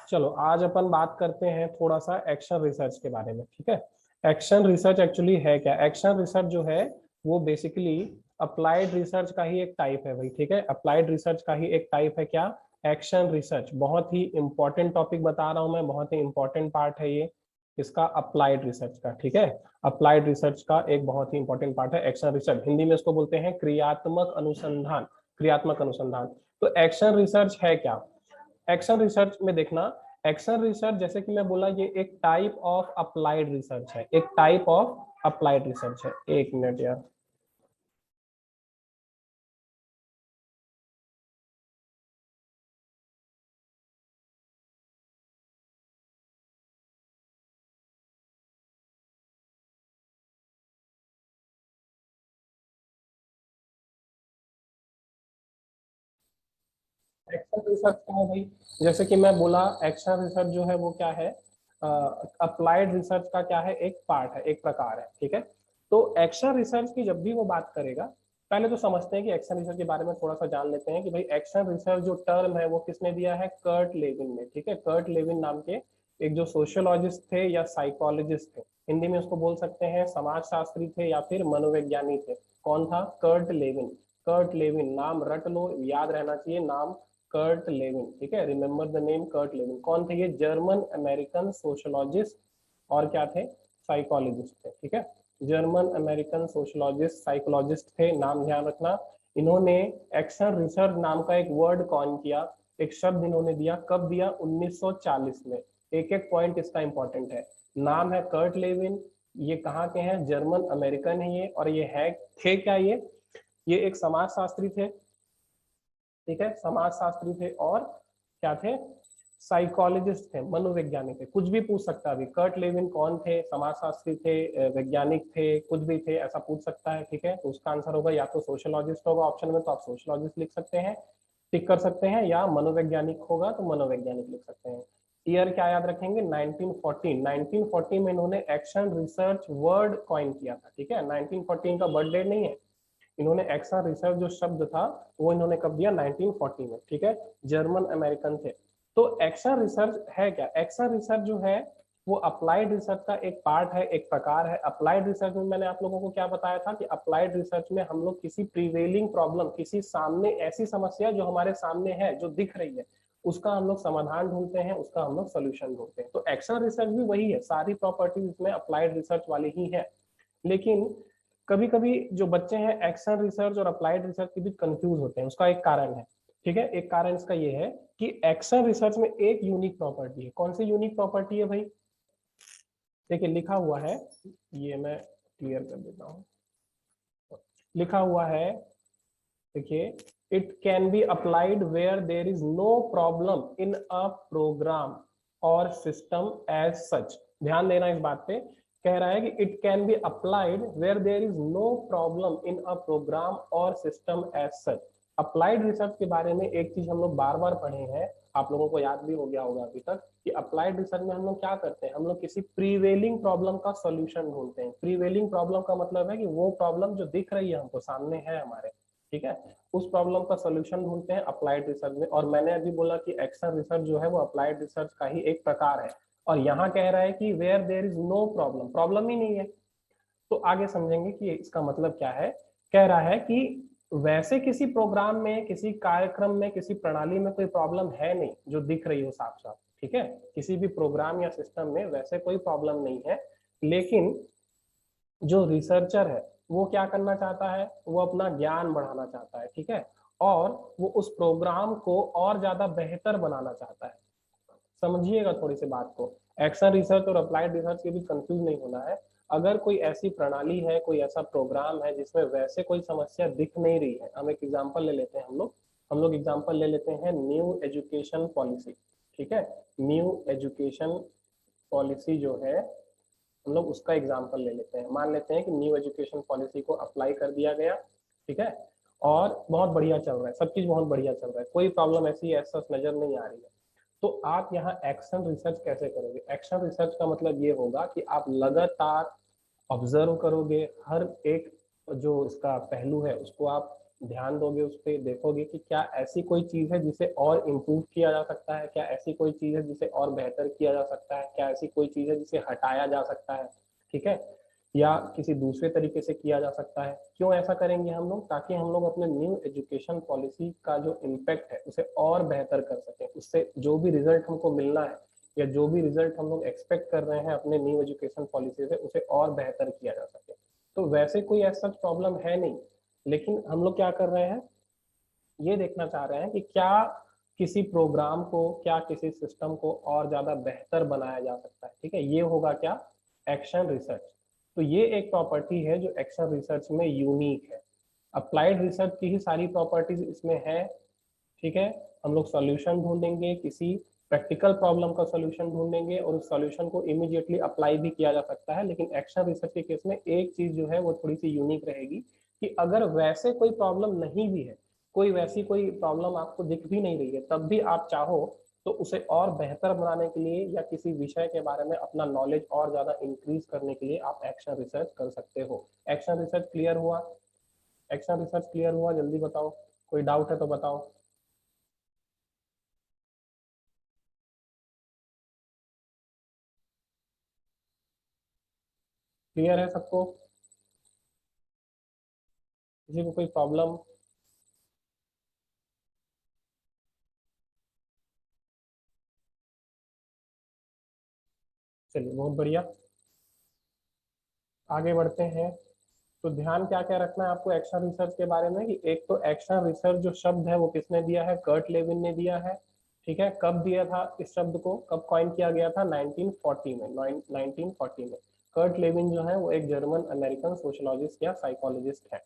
चलो आज अपन बात करते हैं थोड़ा सा एक्शन रिसर्च के बारे में। ठीक है, एक्शन रिसर्च एक्चुअली है क्या? एक्शन रिसर्च जो है वो बेसिकली अप्लाइड रिसर्च का ही एक टाइप है भाई। ठीक है, अप्लाइड रिसर्च का ही एक टाइप है क्या? Action research. बहुत ही इंपॉर्टेंट टॉपिक बता रहा हूं मैं, बहुत ही इंपॉर्टेंट पार्ट है ये इसका, अप्लाइड रिसर्च का। ठीक है, अप्लाइड रिसर्च का एक बहुत ही इंपॉर्टेंट पार्ट है एक्शन रिसर्च। हिंदी में इसको बोलते हैं क्रियात्मक अनुसंधान। क्रियात्मक अनुसंधान। तो एक्शन रिसर्च है क्या? एक्शन रिसर्च में देखना, एक्शन रिसर्च जैसे कि मैं बोला ये एक टाइप ऑफ अप्लाइड रिसर्च है, एक टाइप ऑफ अप्लाइड रिसर्च है। एक मिनट यार, एक्शन रिसर्च क्या है भाई? जैसे कि मैं बोला एक्शन रिसर्च जो है वो क्या है, अप्लाइड रिसर्च का क्या है, एक पार्ट है, एक प्रकार है। ठीक है, तो एक्शन रिसर्च की जब भी वो बात करेगा, पहले तो समझते हैं कि एक्शन रिसर्च के बारे में थोड़ा सा जान लेते हैं कि भाई एक्शन रिसर्च जो टर्म है वो किसने दिया है? कर्ट लेविन ने। ठीक है, कर्ट लेविन नाम के एक जो सोशियोलॉजिस्ट थे या साइकोलॉजिस्ट थे, हिंदी में उसको बोल सकते हैं समाजशास्त्री थे या फिर मनोवैज्ञानिक थे। कौन था? Kurt Lewin. कर्ट लेविन नाम रट लो, याद रहना चाहिए नाम, कर्ट लेविन। ठीक है, remember the name Kurt Lewin. कौन थे ये? जर्मन अमेरिकन सोशोलॉजिस्ट और क्या थे? साइकोलॉजिस्ट थे। ठीक है, जर्मन अमेरिकन सोशोलॉजिस्ट साइकोलॉजिस्ट थे, नाम ध्यान रखना। इन्होंने एक्शन रिसर्च नाम का एक वर्ड कॉइन किया, एक शब्द इन्होंने दिया। कब दिया? 1940 में। एक एक पॉइंट इसका इंपॉर्टेंट है। नाम है कर्ट लेविन, ये कहाँ के हैं? जर्मन अमेरिकन है ये। और ये है, थे क्या ये एक समाजशास्त्री थे। ठीक है, समाजशास्त्री थे और क्या थे? साइकोलॉजिस्ट थे, मनोवैज्ञानिक थे। कुछ भी पूछ सकता है अभी, कर्ट लेविन कौन थे? समाजशास्त्री थे, वैज्ञानिक थे, कुछ भी थे, ऐसा पूछ सकता है। ठीक है, तो उसका आंसर होगा या तो सोशोलॉजिस्ट होगा ऑप्शन में, तो आप सोशोलॉजिस्ट लिख सकते हैं, टिक कर सकते हैं, या मनोवैज्ञानिक होगा तो मनोवैज्ञानिक लिख सकते हैं। ईयर क्या याद रखेंगे? 1914। 1914 में इन्होंने एक्शन रिसर्च वर्ड कॉइन किया था। ठीक है, 1914 का बर्थडे नहीं है, इन्होंने एक्शन रिसर्च जो शब्द था वो इन्होंने कब दिया? 1940 में। ठीक है, जर्मन अमेरिकन थे। तो एक्शन रिसर्च है क्या? एक्शन रिसर्च जो है वो अप्लाइड रिसर्च का एक पार्ट है, एक प्रकार है। अप्लाइड रिसर्च में मैंने आप लोगों को क्या बताया था कि अप्लाइड रिसर्च में हम लोग किसी प्रिवेलिंग प्रॉब्लम, किसी सामने ऐसी समस्या जो हमारे सामने है, जो दिख रही है, उसका हम लोग समाधान ढूंढते हैं, उसका हम लोग सोल्यूशन ढूंढते हैं। तो एक्शन रिसर्च भी वही है, सारी प्रॉपर्टीज इसमें अप्लाइड रिसर्च वाली ही है। लेकिन कभी कभी जो बच्चे हैं एक्शन रिसर्च और अप्लाइड रिसर्च के बीच कंफ्यूज होते हैं, उसका एक कारण है। ठीक है, एक कारण इसका ये है कि एक्शन रिसर्च में एक यूनिक प्रॉपर्टी है। कौन सी यूनिक प्रॉपर्टी है भाई? देखिए लिखा हुआ है, ये मैं क्लियर कर देता हूँ। लिखा हुआ है, देखिए, it can be applied where there is no problem in a program or system as such. ध्यान देना इस बात पे, कह रहा है कि it can be applied where there is no problem in a program or system as such. Applied research के बारे में एक चीज हम लोग बार बार पढ़े हैं, आप लोगों को याद भी हो गया होगा अभी तक, कि अप्लाइड रिसर्च में हम लोग क्या करते हैं? हम लोग किसी प्रीवेलिंग प्रॉब्लम का सॉल्यूशन ढूंढते हैं। प्रीवेलिंग प्रॉब्लम का मतलब है कि वो प्रॉब्लम जो दिख रही है हमको, सामने है हमारे, ठीक है, उस प्रॉब्लम का सोल्यूशन ढूंढते हैं अप्लाइड रिसर्च में। और मैंने अभी बोला कि एक्शन रिसर्च जो है वो अप्लाइड रिसर्च का ही एक प्रकार है। और यहाँ कह रहा है कि where there is no problem, problem ही नहीं है। तो आगे समझेंगे कि इसका मतलब क्या है। कह रहा है कि वैसे किसी प्रोग्राम में, किसी कार्यक्रम में, किसी प्रणाली में कोई प्रॉब्लम है नहीं जो दिख रही हो साफ साफ। ठीक है, किसी भी प्रोग्राम या सिस्टम में वैसे कोई प्रॉब्लम नहीं है, लेकिन जो रिसर्चर है वो क्या करना चाहता है? वो अपना ज्ञान बढ़ाना चाहता है। ठीक है, और वो उस प्रोग्राम को और ज्यादा बेहतर बनाना चाहता है। समझिएगा थोड़ी सी बात को, एक्शन रिसर्च और अप्लाइड रिसर्च के बीच कंफ्यूज नहीं होना है। अगर कोई ऐसी प्रणाली है, कोई ऐसा प्रोग्राम है जिसमें वैसे कोई समस्या दिख नहीं रही है, हम एक एग्जांपल ले लेते हैं, हम लोग एग्जांपल ले लेते हैं न्यू एजुकेशन पॉलिसी। ठीक है, न्यू एजुकेशन पॉलिसी जो है, हम लोग उसका एग्जाम्पल ले लेते हैं। मान लेते हैं कि न्यू एजुकेशन पॉलिसी को अप्लाई कर दिया गया, ठीक है, और बहुत बढ़िया चल रहा है, सब चीज बहुत बढ़िया चल रहा है, कोई प्रॉब्लम ऐसी ऐसा नजर नहीं आ रही है। तो आप यहाँ एक्शन रिसर्च कैसे करोगे? एक्शन रिसर्च का मतलब ये होगा कि आप लगातार ऑब्जर्व करोगे, हर एक जो इसका पहलू है उसको आप ध्यान दोगे उस पर, देखोगे कि क्या ऐसी कोई चीज है जिसे और इम्प्रूव किया जा सकता है, क्या ऐसी कोई चीज है जिसे और बेहतर किया जा सकता है, क्या ऐसी कोई चीज है जिसे हटाया जा सकता है, ठीक है, या किसी दूसरे तरीके से किया जा सकता है। क्यों ऐसा करेंगे हम लोग? ताकि हम लोग अपने न्यू एजुकेशन पॉलिसी का जो इम्पैक्ट है उसे और बेहतर कर सकें, उससे जो भी रिजल्ट हमको मिलना है या जो भी रिजल्ट हम लोग एक्सपेक्ट कर रहे हैं अपने न्यू एजुकेशन पॉलिसी से, उसे और बेहतर किया जा सके। तो वैसे कोई ऐसा प्रॉब्लम है नहीं, लेकिन हम लोग क्या कर रहे हैं, ये देखना चाह रहे हैं कि क्या किसी प्रोग्राम को, क्या किसी सिस्टम को और ज्यादा बेहतर बनाया जा सकता है, ठीक है। ये होगा क्या? Action research. तो ये एक प्रॉपर्टी है जो एक्शन रिसर्च में यूनिक है। अप्लाइड रिसर्च की ही सारी प्रॉपर्टीज इसमें है, ठीक है। हम लोग सॉल्यूशन ढूंढेंगे, किसी प्रैक्टिकल प्रॉब्लम का सॉल्यूशन ढूंढेंगे और उस सॉल्यूशन को इमीडिएटली अप्लाई भी किया जा सकता है। लेकिन एक्शन रिसर्च के केस में एक चीज जो है वो थोड़ी सी यूनिक रहेगी कि अगर वैसे कोई प्रॉब्लम नहीं भी है, कोई वैसी कोई प्रॉब्लम आपको दिख भी नहीं रही है, तब भी आप चाहो तो उसे और बेहतर बनाने के लिए या किसी विषय के बारे में अपना नॉलेज और ज्यादा इंक्रीज करने के लिए आप एक्शन रिसर्च कर सकते हो। एक्शन रिसर्च क्लियर हुआ? एक्शन रिसर्च क्लियर हुआ? जल्दी बताओ, कोई डाउट है तो बताओ। क्लियर है सबको? किसी को कोई प्रॉब्लम? चलिए, बहुत बढ़िया, आगे बढ़ते हैं। तो ध्यान क्या क्या रखना है आपको एक्शन रिसर्च के बारे में कि एक तो एक्शन रिसर्च जो शब्द है वो किसने दिया है? कर्ट लेविन ने दिया है, ठीक है। कब दिया था इस शब्द को, कब कॉइन किया गया था? 1940 में, 1940 में। कर्ट लेविन जो है वो एक जर्मन अमेरिकन सोशोलॉजिस्ट या साइकोलॉजिस्ट है,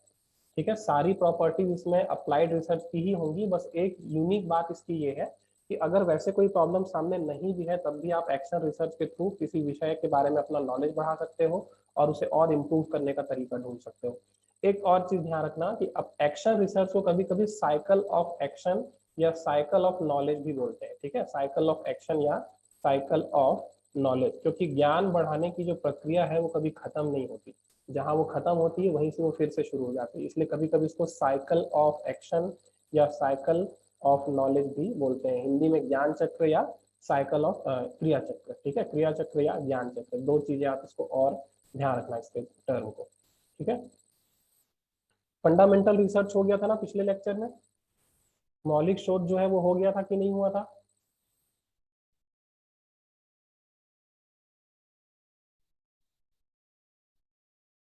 ठीक है। सारी प्रॉपर्टीज इसमें अप्लाइड रिसर्च की ही होंगी, बस एक यूनिक बात इसकी ये है कि अगर वैसे कोई प्रॉब्लम सामने नहीं भी है तब भी आप एक्शन रिसर्च के थ्रू किसी विषय के बारे में अपना नॉलेज बढ़ा सकते हो और उसे और इम्प्रूव करने का तरीका ढूंढ सकते हो। एक और चीज ध्यान रखना कि अब एक्शन रिसर्च को कभी कभी साइकिल ऑफ एक्शन या साइकिल ऑफ नॉलेज भी बोलते हैं, ठीक है। साइकिल ऑफ एक्शन या साइकिल ऑफ नॉलेज, क्योंकि ज्ञान बढ़ाने की जो प्रक्रिया है वो कभी खत्म नहीं होती, जहां वो खत्म होती है वहीं से वो फिर से शुरू हो जाती है। इसलिए कभी कभी इसको साइकिल ऑफ एक्शन या साइकिल ऑफ नॉलेज भी बोलते हैं। हिंदी में ज्ञान चक्र या साइकिल ऑफ क्रिया चक्र, ठीक है। क्रिया चक्र या ज्ञान चक्र, दो चीजें आप इसको और ध्यान रखना इसके टर्म को, ठीक है। फंडामेंटल रिसर्च हो गया था ना पिछले लेक्चर में? मौलिक शोध जो है वो हो गया था कि नहीं हुआ था?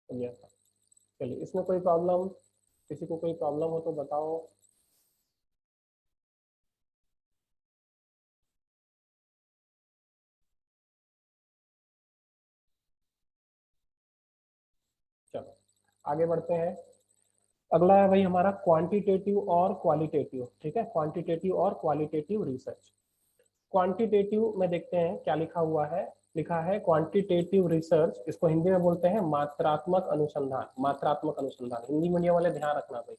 हो गया था। चलिए, इसमें कोई प्रॉब्लम, किसी को कोई प्रॉब्लम हो तो बताओ। चलो आगे बढ़ते हैं। अगला है भाई हमारा क्वांटिटेटिव और क्वालिटेटिव, ठीक है। क्वांटिटेटिव और क्वालिटेटिव रिसर्च। क्वांटिटेटिव में देखते हैं क्या लिखा हुआ है। लिखा है क्वांटिटेटिव रिसर्च, इसको हिंदी में बोलते हैं मात्रात्मक अनुसंधान। मात्रात्मक अनुसंधान, हिंदी मीडियम वाले ध्यान रखना भाई।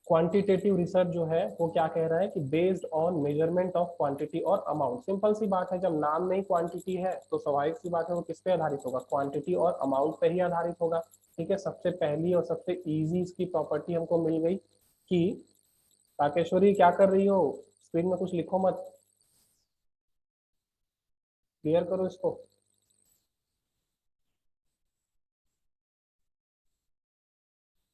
क्वांटिटेटिव रिसर्च जो है वो क्या कह रहा है कि based on measurement of quantity और अमाउंट। सिंपल सी बात है, जब नाम में ही क्वांटिटी है तो स्वाभाविक सी बात है वो किस पे आधारित होगा? क्वांटिटी और अमाउंट पे ही आधारित होगा, ठीक है। सबसे पहली और सबसे इजी इसकी प्रॉपर्टी हमको मिल गई कि, राकेश्वरी क्या कर रही हो? स्क्रीन में कुछ लिखो मत, क्लियर करो इसको।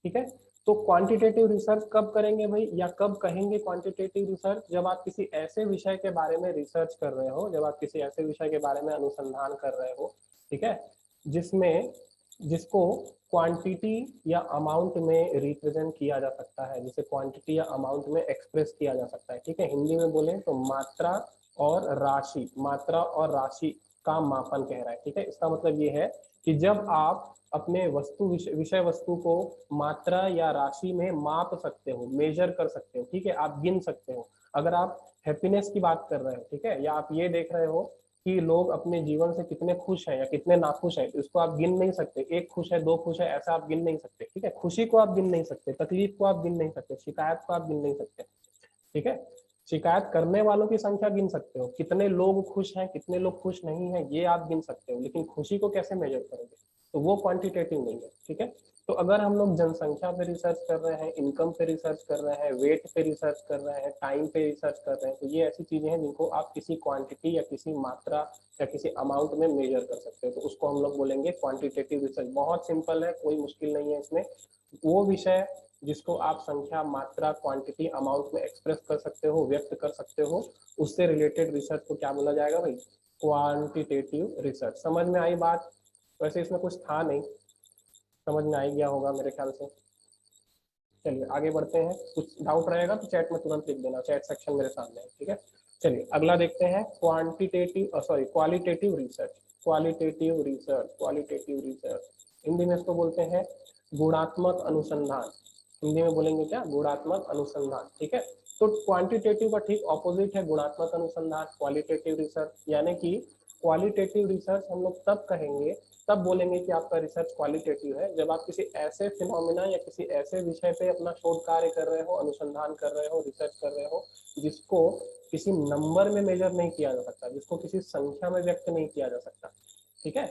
ठीक है। तो क्वांटिटेटिव रिसर्च कब करेंगे भाई, या कब कहेंगे क्वांटिटेटिव रिसर्च? जब आप किसी ऐसे विषय के बारे में रिसर्च कर रहे हो, जब आप किसी ऐसे विषय के बारे में अनुसंधान कर रहे हो, ठीक है, जिसमें, जिसको क्वांटिटी या अमाउंट में रिप्रेजेंट किया जा सकता है, जिसे क्वांटिटी या अमाउंट में एक्सप्रेस किया जा सकता है, ठीक है। हिंदी में बोले तो मात्रा और राशि, मात्रा और राशि का मापन कह रहा है, ठीक है। इसका मतलब ये है कि जब आप अपने वस्तु विषय वस्तु को मात्रा या राशि में माप सकते हो, मेजर कर सकते हो, ठीक है, आप गिन सकते हो। अगर आप हैप्पीनेस की बात कर रहे हो, ठीक है, या आप ये देख रहे हो कि लोग अपने जीवन से कितने खुश हैं या कितने नाखुश हैं, तो इसको आप गिन नहीं सकते। एक खुश है, दो खुश है, ऐसा आप गिन नहीं सकते, ठीक है। खुशी को आप गिन नहीं सकते, तकलीफ को आप गिन नहीं सकते, शिकायत को आप गिन नहीं सकते, ठीक है। शिकायत करने वालों की संख्या गिन सकते हो, कितने लोग खुश हैं कितने लोग खुश नहीं हैं ये आप गिन सकते हो, लेकिन खुशी को कैसे मेजर करोगे? तो वो क्वांटिटेटिव नहीं है, ठीक है। तो अगर हम लोग जनसंख्या पे रिसर्च कर रहे हैं, इनकम पे रिसर्च कर रहे हैं, वेट पे रिसर्च कर रहे हैं, टाइम पे रिसर्च कर रहे हैं, तो ये ऐसी चीजें हैं जिनको आप किसी क्वांटिटी या किसी मात्रा या किसी अमाउंट में मेजर कर सकते हो, तो उसको हम लोग बोलेंगे क्वांटिटेटिव रिसर्च। बहुत सिंपल है, कोई मुश्किल नहीं है इसमें। वो विषय जिसको आप संख्या, मात्रा, क्वांटिटी, अमाउंट में एक्सप्रेस कर सकते हो, व्यक्त कर सकते हो, उससे रिलेटेड रिसर्च को क्या बोला जाएगा भाई? Quantitative research. समझ में आई बात? वैसे इसमें कुछ था नहीं, समझ में आ ही गया होगा मेरे ख्याल से। चलिए आगे बढ़ते हैं, कुछ डाउट रहेगा तो चैट में तुरंत लिख देना, चैट सेक्शन मेरे सामने है, ठीक है। चलिए अगला देखते हैं, qualitative research. Qualitative research, qualitative research Hindi में इसको बोलते हैं गुणात्मक अनुसंधान। हिंदी में बोलेंगे क्या? गुणात्मक अनुसंधान, ठीक है। तो क्वांटिटेटिव का ठीक ऑपोजिट है गुणात्मक अनुसंधान, क्वालिटेटिव रिसर्च। यानी कि क्वालिटेटिव रिसर्च हम लोग तब कहेंगे, तब बोलेंगे कि आपका रिसर्च क्वालिटेटिव है, जब आप किसी ऐसे फिनोमिना या किसी ऐसे विषय पे अपना शोध कार्य कर रहे हो, अनुसंधान कर रहे हो, रिसर्च कर रहे हो, जिसको किसी नंबर में मेजर नहीं किया जा सकता, जिसको किसी संख्या में व्यक्त नहीं किया जा सकता, ठीक है।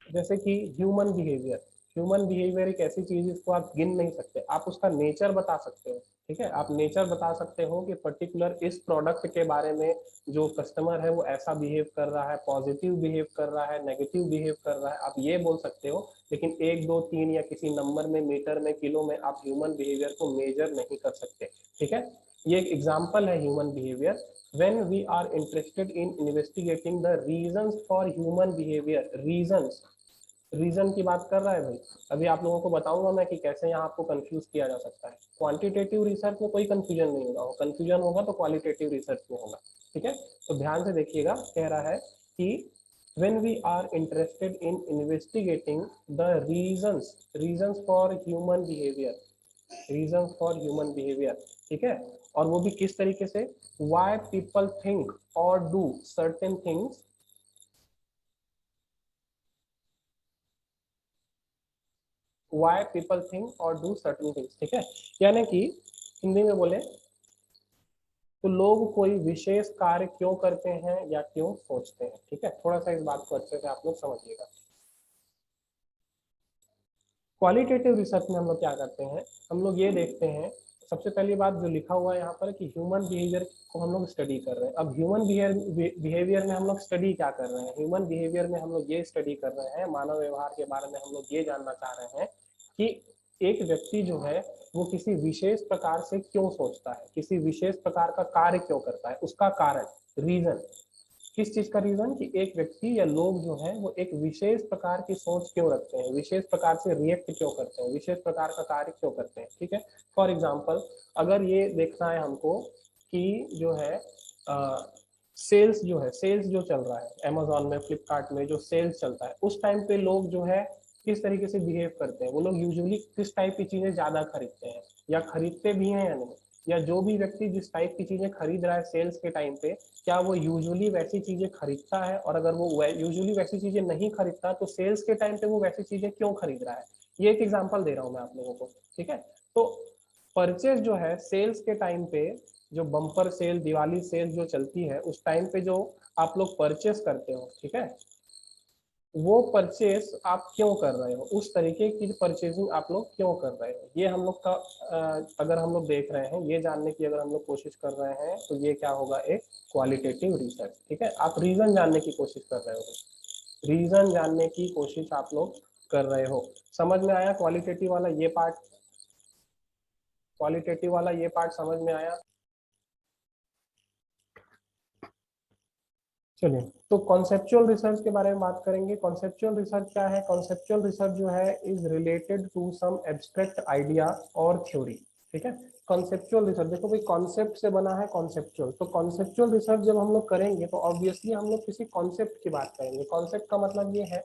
जैसे कि ह्यूमन बिहेवियर। ह्यूमन बिहेवियर एक ऐसी चीज जिसको आप गिन नहीं सकते, आप उसका नेचर बता सकते हो, ठीक है। आप नेचर बता सकते हो कि पर्टिकुलर इस प्रोडक्ट के बारे में जो कस्टमर है वो ऐसा बिहेव कर रहा है, पॉजिटिव बिहेव कर रहा है, नेगेटिव बिहेव कर रहा है, आप ये बोल सकते हो। लेकिन 1, 2, 3 या किसी नंबर में, मीटर में, किलो में आप ह्यूमन बिहेवियर को मेजर नहीं कर सकते, ठीक है। ये एक एग्जाम्पल है human behaviour. when we are interested in investigating the reasons for human behavior, reason की बात कर रहा है भाई। अभी आप लोगों को बताऊंगा मैं कि कैसे यहाँ आपको कंफ्यूज किया जा सकता है। क्वांटिटेटिव रिसर्च में कोई कंफ्यूजन नहीं होगा, कंफ्यूजन होगा तो क्वालिटेटिव रिसर्च में होगा, ठीक है। तो ध्यान से देखिएगा, कह रहा है कि when we are interested in investigating the reasons for human behavior, reasons for human behavior, ठीक है। और वो भी किस तरीके से? why people think or do certain things, why people think or do certain things, ठीक है। यानी कि हिंदी में बोले तो लोग कोई विशेष कार्य क्यों करते हैं या क्यों सोचते हैं, ठीक है। थोड़ा सा इस बात को अच्छे से आप लोग समझिएगा। क्वालिटेटिव रिसर्च में हम लोग क्या करते हैं? हम लोग ये देखते हैं, सबसे पहली बात जो लिखा हुआ है यहाँ पर कि ह्यूमन बिहेवियर को हम लोग स्टडी कर रहे हैं। अब ह्यूमन बिहेवियर में हम लोग स्टडी क्या कर रहे हैं? ह्यूमन बिहेवियर में हम लोग ये स्टडी कर रहे हैं, मानव व्यवहार के बारे में हम लोग ये जानना चाह रहे हैं कि एक व्यक्ति जो है वो किसी विशेष प्रकार से क्यों सोचता है, किसी विशेष प्रकार का कार्य क्यों करता है, उसका कारण, रीजन। किस चीज का रीजन? कि एक व्यक्ति या लोग जो है वो एक विशेष प्रकार की सोच क्यों रखते हैं, विशेष प्रकार से रिएक्ट क्यों करते हैं, विशेष प्रकार का कार्य क्यों करते हैं, ठीक है। फॉर एग्जाम्पल अगर ये देखना है हमको कि जो है सेल्स जो है, सेल्स जो चल रहा है अमेजोन में, फ्लिपकार्ट में जो सेल्स चलता है, उस टाइम पे लोग जो है किस तरीके से बिहेव करते हैं, वो लोग यूजुअली किस टाइप की चीजें ज्यादा खरीदते हैं, या खरीदते भी हैं या नहीं, या जो भी व्यक्ति जिस टाइप की चीजें खरीद रहा है सेल्स के टाइम पे, क्या वो यूजुअली वैसी चीजें खरीदता है, और अगर वो यूजुअली वैसी चीजें नहीं खरीदता तो सेल्स के टाइम पे वो वैसी चीजें क्यों खरीद रहा है। ये एक एग्जांपल दे रहा हूं मैं आप लोगों को, ठीक है। तो परचेज जो है सेल्स के टाइम पे, जो बम्पर सेल, दिवाली सेल जो चलती है उस टाइम पे जो आप लोग परचेस करते हो, ठीक है, वो परचेस आप क्यों कर रहे हो, उस तरीके की परचेजिंग आप लोग क्यों कर रहे हो, ये हम लोग का अगर हम लोग देख रहे हैं, ये जानने की अगर हम लोग कोशिश कर रहे हैं, तो ये क्या होगा? एक क्वालिटेटिव रिसर्च, ठीक है। आप रीजन जानने की कोशिश कर रहे हो, रीजन जानने की कोशिश आप लोग कर रहे हो। समझ में आया क्वालिटेटिव वाला ये पार्ट? क्वालिटेटिव वाला ये पार्ट समझ में आया? चलिए, तो कॉन्सेप्चुअल रिसर्च के बारे में बात करेंगे। कॉन्सेप्चुअल रिसर्च क्या है? कॉन्सेप्चुअल रिसर्च जो है is related to some abstract idea और थ्योरी, ठीक है। कॉन्सेप्चुअल रिसर्च, देखो भाई कॉन्सेप्ट से बना है कॉन्सेप्चुअल, तो कॉन्सेप्चुअल रिसर्च जब हम लोग करेंगे तो ऑब्वियसली हम लोग किसी कॉन्सेप्ट की बात करेंगे। कॉन्सेप्ट का मतलब ये है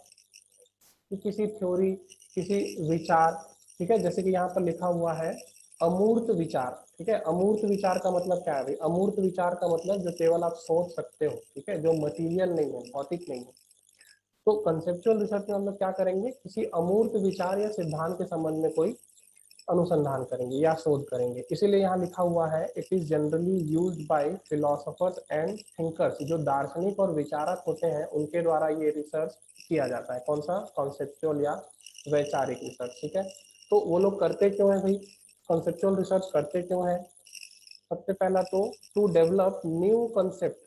कि किसी थ्योरी, किसी विचार, ठीक है। जैसे कि यहाँ पर लिखा हुआ है अमूर्त विचार, ठीक है। अमूर्त विचार का मतलब क्या है भाई? अमूर्त विचार का मतलब जो केवल आप सोच सकते हो, ठीक है, जो मटीरियल नहीं है, भौतिक नहीं है। तो कंसेप्चुअल रिसर्च में हम लोग क्या करेंगे? किसी अमूर्त विचार या सिद्धांत के संबंध में कोई अनुसंधान करेंगे या शोध करेंगे। इसीलिए यहाँ लिखा हुआ है it is generally used by philosophers and thinkers, जो दार्शनिक और विचारक होते हैं उनके द्वारा ये रिसर्च किया जाता है। कौन सा? कॉन्सेप्चुअल या वैचारिक रिसर्च। ठीक है, तो वो लोग करते क्यों है भाई? कॉन्सेप्चुअल रिसर्च करते क्यों है? सबसे पहला तो टू डेवलप न्यू कंसेप्ट,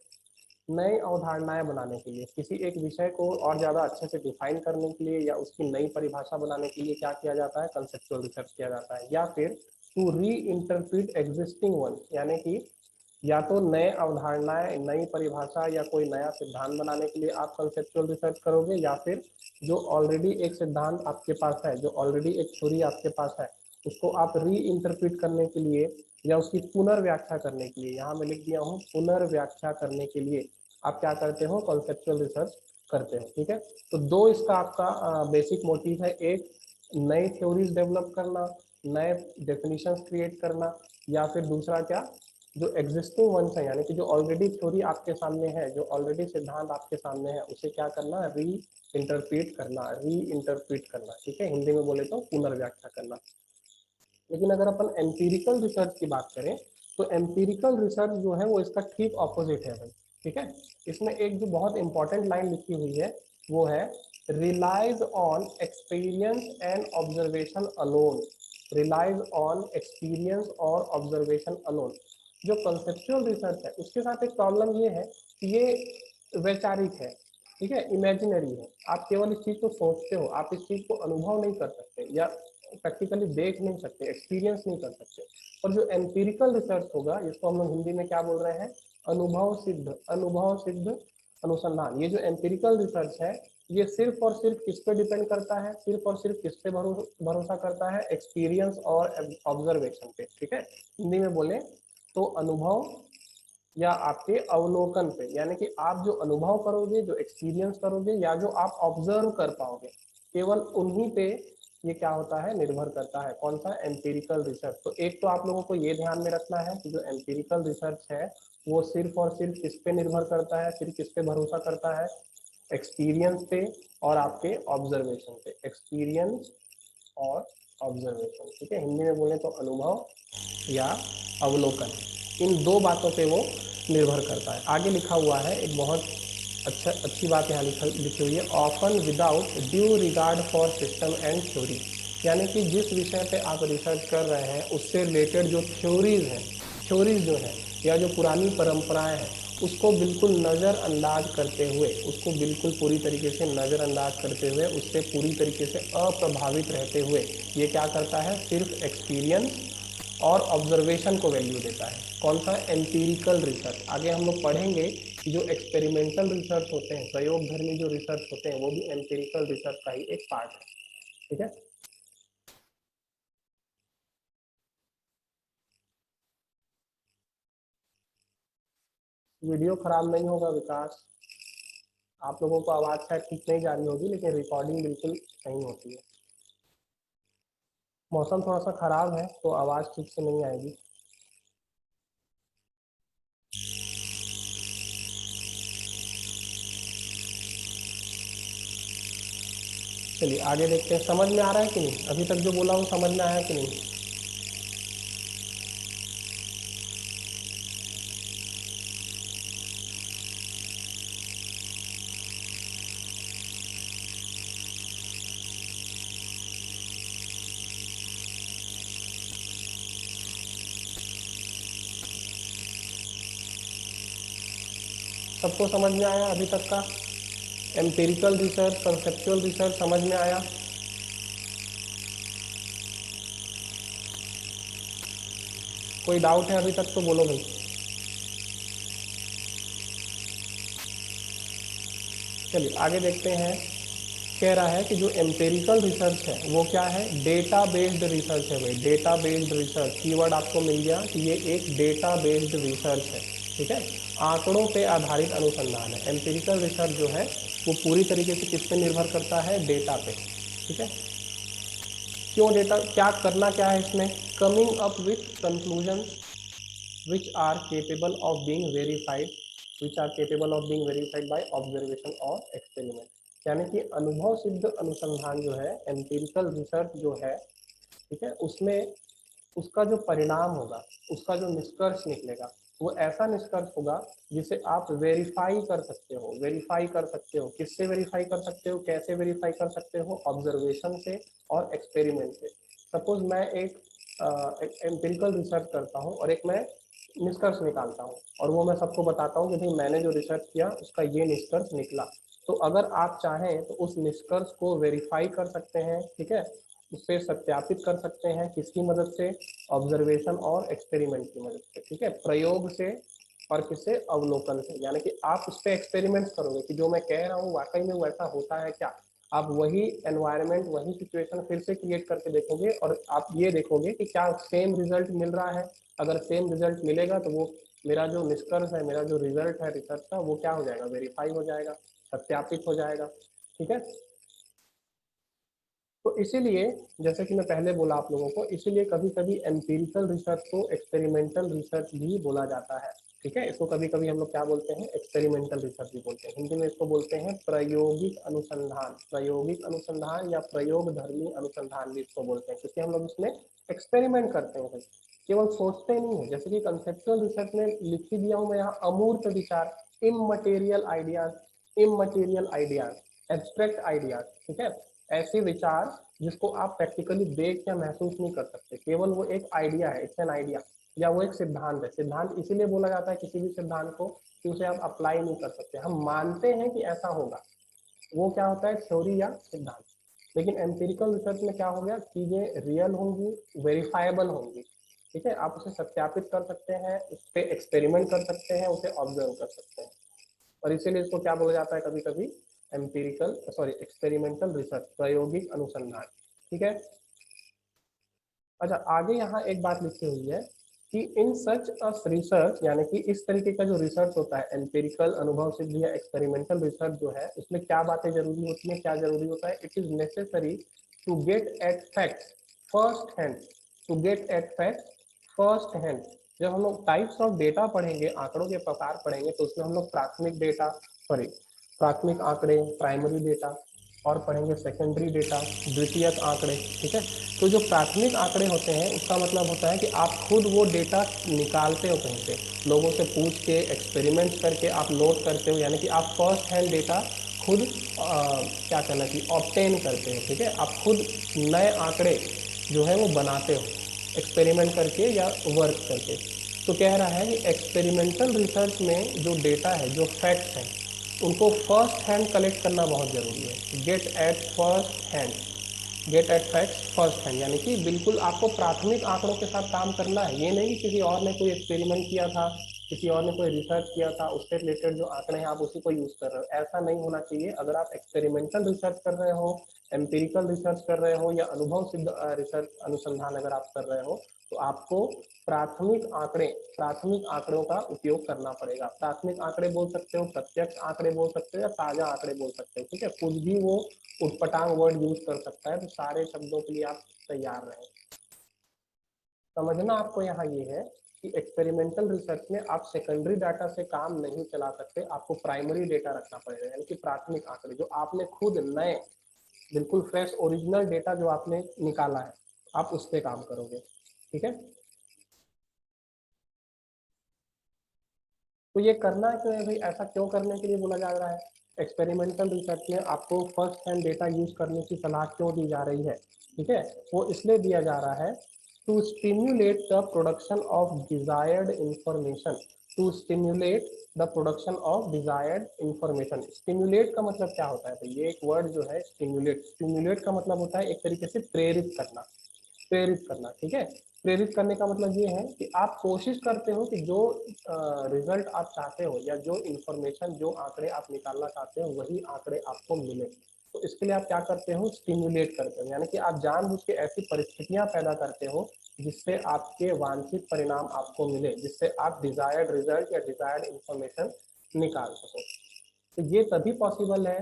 नई अवधारणाएं बनाने के लिए, किसी एक विषय को और ज्यादा अच्छे से डिफाइन करने के लिए या उसकी नई परिभाषा बनाने के लिए क्या किया जाता है? कंसेप्चुअल रिसर्च किया जाता है। या फिर टू री इंटरप्रिट एग्जिस्टिंग वन, यानी कि या तो नए अवधारणाएं, नई परिभाषा या कोई नया सिद्धांत बनाने के लिए आप कंसेप्चुअल रिसर्च करोगे, या फिर जो ऑलरेडी एक सिद्धांत आपके पास है, जो ऑलरेडी एक थ्योरी आपके पास है, उसको आप री इंटरप्रिट करने के लिए या उसकी पुनर्व्याख्या करने के लिए, यहाँ मैं लिख दिया हूँ पुनर्व्याख्या करने के लिए आप क्या करते हो? कॉन्सेप्चुअल रिसर्च करते हो। ठीक है, तो दो इसका आपका बेसिक मोटिव है, एक नए थ्योरीज डेवलप करना, नए डेफिनेशंस क्रिएट करना, या फिर दूसरा क्या, जो एग्जिस्टिंग वंस है, यानी कि जो ऑलरेडी थ्योरी आपके सामने है, जो ऑलरेडी सिद्धांत आपके सामने है, उसे क्या करना? री इंटरप्रेट करना, री इंटरप्रेट करना। ठीक है, हिंदी में बोले तो पुनर्व्याख्या करना। लेकिन अगर अपन एम्पिरिकल रिसर्च की बात करें तो एम्पिरिकल रिसर्च जो है वो इसका ठीक ऑपोजिट है भाई। ठीक है, इसमें एक जो बहुत इंपॉर्टेंट लाइन लिखी हुई है वो है relies on experience and observation alone, relies on experience और ऑब्जर्वेशन अलोन। जो कंसेप्चुअल रिसर्च है उसके साथ एक प्रॉब्लम ये है कि ये वैचारिक है। ठीक है, इमेजिनरी है, आप केवल इस चीज को सोचते हो, आप इस चीज को अनुभव नहीं कर सकते या प्रैक्टिकली देख नहीं सकते, एक्सपीरियंस नहीं कर सकते। और जो एम्पिरिकल रिसर्च होगा, इसको हम लोग हिंदी में क्या बोल रहे हैं? अनुभव सिद्ध, अनुभव सिद्ध अनुसंधान। ये जो एम्पिरिकल रिसर्च है ये सिर्फ और सिर्फ किस पे डिपेंड करता है? सिर्फ और सिर्फ किस पे भरोसा करता है? एक्सपीरियंस और ऑब्जर्वेशन पे। ठीक है, हिंदी में बोले तो अनुभव या आपके अवलोकन पे, यानी कि आप जो अनुभव करोगे, जो एक्सपीरियंस करोगे या जो आप ऑब्जर्व कर पाओगे, केवल उन्हीं पे ये क्या होता है? निर्भर करता है। कौन सा? Empirical research. तो एक तो आप लोगों को ये ध्यान में रखना है कि जो एम्पिरिकल रिसर्च है वो सिर्फ और सिर्फ किस पे निर्भर करता है? सिर्फ किस पे भरोसा करता है? एक्सपीरियंस पे और आपके ऑब्जर्वेशन पे। एक्सपीरियंस और ऑब्जर्वेशन। ठीक है, हिंदी में बोले तो अनुभव या अवलोकन, इन दो बातों पे वो निर्भर करता है। आगे लिखा हुआ है एक बहुत अच्छी बात यहाँ लिखी हुई है, often without due regard for system and theory, यानी कि जिस विषय पे आप रिसर्च कर रहे हैं उससे रिलेटेड जो थ्योरीज हैं, थ्योरीज जो है या जो पुरानी परंपराएं हैं उसको बिल्कुल नज़रअंदाज करते हुए, उसको बिल्कुल पूरी तरीके से नज़रअंदाज करते हुए, उससे पूरी तरीके से अप्रभावित रहते हुए ये क्या करता है? सिर्फ एक्सपीरियंस और ऑब्जर्वेशन को वैल्यू देता है। कौन सा? Empirical research. आगे हम लोग पढ़ेंगे कि जो एक्सपेरिमेंटल रिसर्च होते हैं, प्रयोगधर्मी जो रिसर्च होते हैं, वो भी एम्पिरिकल रिसर्च का ही एक पार्ट है। ठीक है, वीडियो खराब नहीं होगा विकास, आप लोगों को आवाज शायद ठीक नहीं जा रही होगी लेकिन रिकॉर्डिंग बिल्कुल सही होती है। मौसम थोड़ा सा खराब है तो आवाज ठीक से नहीं आएगी। चलिए आगे देखते हैं, समझ में आ रहा है कि नहीं? अभी तक जो बोला हूँ समझ में आया कि नहीं? सबको समझ में आया अभी तक का? एम्पिरिकल रिसर्च, कंसेप्चुअल रिसर्च समझ में आया? कोई डाउट है अभी तक तो बोलो भाई। चलिए आगे देखते हैं। कह रहा है कि जो एम्पेरिकल रिसर्च है वो क्या है? डेटा बेस्ड रिसर्च है भाई। डेटा बेस्ड रिसर्च कीवर्ड आपको मिल गया कि ये एक डेटा बेस्ड रिसर्च है। ठीक है, आंकड़ों पे आधारित अनुसंधान है। एम्पेरिकल रिसर्च जो है वो पूरी तरीके से किस पे निर्भर करता है? डेटा पे। ठीक है, क्यों डेटा? क्या करना क्या है इसमें? Coming up with conclusion which are capable of being verified, which are capable of being verified by observation और experiment। यानी कि अनुभव सिद्ध अनुसंधान जो है, एम्पिरिकल रिसर्च जो है, ठीक है, उसमें उसका जो परिणाम होगा, उसका जो निष्कर्ष निकलेगा, वो ऐसा निष्कर्ष होगा जिसे आप वेरीफाई कर सकते हो। वेरीफाई कर सकते हो, किससे वेरीफाई कर सकते हो, कैसे वेरीफाई कर सकते हो? ऑब्जर्वेशन से और एक्सपेरिमेंट से। सपोज मैं एक एम्पिरिकल रिसर्च करता हूँ और एक मैं निष्कर्ष निकालता हूँ, और वो मैं सबको बताता हूँ कि भाई मैंने जो रिसर्च किया उसका ये निष्कर्ष निकला। तो अगर आप चाहें तो उस निष्कर्ष को वेरीफाई कर सकते हैं, ठीक है, उससे सत्यापित कर सकते हैं, किसकी मदद से? ऑब्जर्वेशन और एक्सपेरिमेंट की मदद से, ठीक है, प्रयोग से और किससे? अवलोकन से। यानी कि आप उस पर एक्सपेरिमेंट करोगे कि जो मैं कह रहा हूँ वाकई में वैसा होता है क्या। आप वही एनवायरनमेंट, वही सिचुएशन फिर से क्रिएट करके देखोगे और आप ये देखोगे कि क्या सेम रिजल्ट मिल रहा है। अगर सेम रिजल्ट मिलेगा तो वो मेरा जो निष्कर्ष है, मेरा जो रिजल्ट है रिसर्च का, वो क्या हो जाएगा? वेरीफाई हो जाएगा, सत्यापित हो जाएगा, ठीक है। तो इसीलिए जैसे कि मैं पहले बोला आप लोगों को, इसीलिए कभी कभी एम्पिरिकल रिसर्च को एक्सपेरिमेंटल रिसर्च भी बोला जाता है, ठीक है। इसको कभी कभी हम लोग क्या बोलते हैं? एक्सपेरिमेंटल रिसर्च भी बोलते हैं। हिंदी में इसको बोलते हैं प्रायोगिक अनुसंधान। प्रायोगिक अनुसंधान या प्रयोग धर्मी अनुसंधान भी इसको बोलते हैं, क्योंकि हम लोग इसमें एक्सपेरिमेंट करते हैं, केवल सोचते नहीं है। जैसे कि कंसेप्चुअल रिसर्च में लिख ही दिया हूँ मैं यहाँ, अमूर्त विचार, immaterial ideas, immaterial ideas, abstract ideas, ठीक है, ऐसे विचार जिसको आप प्रैक्टिकली देख या महसूस नहीं कर सकते, केवल वो एक आइडिया है, इट्स एन आइडिया, या वो एक सिद्धांत है। सिद्धांत इसीलिए बोला जाता है किसी भी सिद्धांत को कि उसे आप अप्लाई नहीं कर सकते, हम मानते हैं कि ऐसा होगा, वो क्या होता है? थ्योरी या सिद्धांत। लेकिन एम्पिरिकल रिसर्च में क्या हो गया? चीजें रियल होंगी, वेरीफाइबल होंगी, ठीक है, आप उसे सत्यापित कर सकते हैं, उस पर एक्सपेरिमेंट कर सकते हैं, उसे ऑब्जर्व कर सकते हैं। और इसीलिए इसको क्या बोला जाता है कभी कभी? एम्पिरिकल, सॉरी, एक्सपेरिमेंटल रिसर्च, प्रायोगिक अनुसंधान, ठीक है। अच्छा, आगे यहाँ एक बात लिखी हुई है कि इन सच अ रिसर्च, यानी कि इस तरीके का जो रिसर्च होता है, एम्पिरिकल, अनुभव सिद्ध या एक्सपेरिमेंटल रिसर्च जो है, उसमें क्या बातें जरूरी होती हैं, क्या जरूरी होता है? It is necessary to get at facts first hand, to get at facts first hand. जब हम लोग टाइप्स ऑफ डेटा पढ़ेंगे, आंकड़ों के प्रकार पढ़ेंगे, तो उसमें हम लोग प्राथमिक डेटा, सॉरी, प्राथमिक आंकड़े, प्राइमरी डेटा, और पढ़ेंगे सेकेंडरी डेटा, द्वितीयक आंकड़े, ठीक है। तो जो प्राथमिक आंकड़े होते हैं, उसका मतलब होता है कि आप खुद वो डेटा निकालते हो कहीं से, लोगों से पूछ के, एक्सपेरिमेंट करके आप नोट करते हो, यानी कि आप फर्स्ट हैंड डेटा खुद क्या कहना चाहिए, ऑब्टेन करते हो, ठीक है। आप खुद नए आंकड़े जो है वो बनाते हो, एक्सपेरिमेंट करके या वर्क करके। तो कह रहा है कि एक्सपेरिमेंटल रिसर्च में जो डेटा है, जो फैक्ट्स हैं, उनको फर्स्ट हैंड कलेक्ट करना बहुत जरूरी है। Get at first hand, get at facts first hand, यानी कि बिल्कुल आपको प्राथमिक आंकड़ों के साथ काम करना है। ये नहीं कि किसी और ने कोई एक्सपेरिमेंट किया था, किसी और ने कोई रिसर्च किया था, उससे रिलेटेड जो आंकड़े हैं आप उसी को यूज कर रहे हो, ऐसा नहीं होना चाहिए। अगर आप एक्सपेरिमेंटल रिसर्च कर रहे हो, एम्पिरिकल रिसर्च कर रहे हो, या अनुभव सिद्ध रिसर्च अनुसंधान अगर आप कर रहे हो, तो आपको प्राथमिक आंकड़े, प्राथमिक आंकड़ों का उपयोग करना पड़ेगा। प्राथमिक आंकड़े बोल सकते हो, प्रत्यक्ष आंकड़े बोल सकते हो, या ताजा आंकड़े बोल सकते हो, ठीक है। कुछ भी वो उटपटांग वर्ड यूज कर सकता है, तो सारे शब्दों के लिए आप तैयार रहें। समझना आपको यहाँ ये है कि एक्सपेरिमेंटल रिसर्च में आप सेकेंडरी डाटा से काम नहीं चला सकते, आपको प्राइमरी डेटा रखना पड़ेगा, यानी कि प्राथमिक आंकड़े जो आपने खुद नए, बिल्कुल फ्रेश ओरिजिनल डेटा जो आपने निकाला है, आप उस पर काम करोगे, ठीक है। तो ये करना क्यों है भाई? ऐसा क्यों करने के लिए बोला जा रहा है? एक्सपेरिमेंटल रिसर्च में आपको फर्स्ट हैंड डेटा यूज करने की सलाह क्यों दी जा रही है? ठीक है, वो इसलिए दिया जा रहा है to stimulate the production of desired information, to stimulate the production of desired information. Stimulate का मतलब क्या होता है? तो ये एक वर्ड जो है स्टिम्युलेट, स्टिम्युलेट का मतलब होता है एक तरीके से प्रेरित करना, प्रेरित करना, ठीक है। प्रेरित करने का मतलब ये है कि आप कोशिश करते हो कि जो रिजल्ट आप चाहते हो, या जो इंफॉर्मेशन, जो आंकड़े आप निकालना चाहते हो, वही आंकड़े आपको मिले। तो इसके लिए आप क्या करते हो? स्टिम्युलेट करते हो, यानी कि आप जानबूझ के ऐसी परिस्थितियां पैदा करते हो जिससे आपके वांछित परिणाम आपको मिले, जिससे आप डिजायर्ड रिजल्ट या डिजायर्ड इंफॉर्मेशन निकाल सको। तो ये तभी पॉसिबल है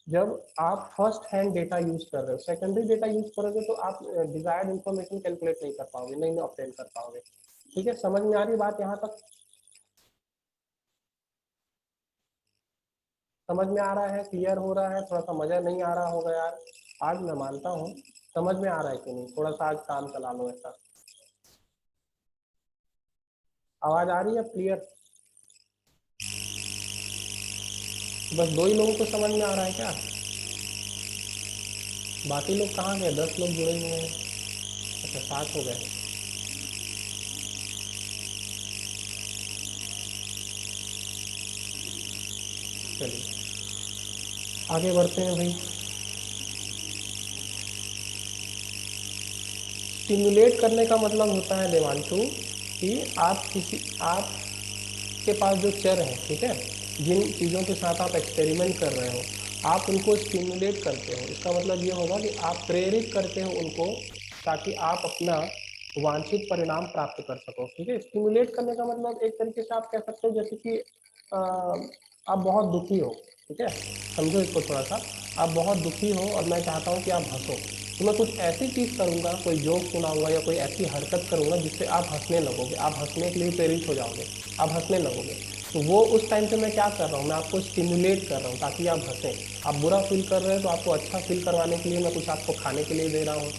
जब आप फर्स्ट हैंड डेटा यूज कर रहे हो। सेकेंडरी डेटा यूज करोगे तो आप डिजायर्ड इंफॉर्मेशन कैलकुलेट नहीं कर पाओगे, नहीं ऑब्टेन कर पाओगे, ठीक है। समझ में आ रही बात यहाँ तक? समझ में आ रहा है? क्लियर हो रहा है? थोड़ा सा मजा नहीं आ रहा होगा यार, आज मैं मानता हूँ समझ में आ रहा है कि नहीं? थोड़ा सा आज काम चला लो ऐसा। आवाज आ रही है क्लियर? बस 2 ही लोगों को समझ में आ रहा है क्या? बाकी लोग कहाँ गए? 10 लोग जुड़े हुए हैं। अच्छा 7 हो गए। चलिए आगे बढ़ते हैं भाई। स्टिमुलेट करने का मतलब होता है देवांशु कि आपके पास जो चर है, ठीक है, जिन चीज़ों के साथ आप एक्सपेरिमेंट कर रहे हो, आप उनको स्टिमुलेट करते हो। इसका मतलब ये होगा कि आप प्रेरित करते हो उनको, ताकि आप अपना वांछित परिणाम प्राप्त कर सको। ठीक है, स्टिमुलेट करने का मतलब एक तरीके से आप कह सकते हो जैसे कि आप बहुत दुखी हो, ठीक है, समझो इसको थोड़ा सा। आप बहुत दुखी हो और मैं चाहता हूँ कि आप हंसो, तो मैं कुछ ऐसी चीज़ करूँगा, कोई जोक सुनाऊंगा या कोई ऐसी हरकत करूँगा जिससे आप हंसने लगोगे, आप हंसने के लिए प्रेरित हो जाओगे, आप हंसने लगोगे। तो वो उस टाइम पे मैं क्या कर रहा हूँ, मैं आपको स्टिमुलेट कर रहा हूँ ताकि आप हंसें। आप बुरा फील कर रहे हो तो आपको अच्छा फील करवाने के लिए मैं कुछ आपको खाने के लिए दे रहा हूँ,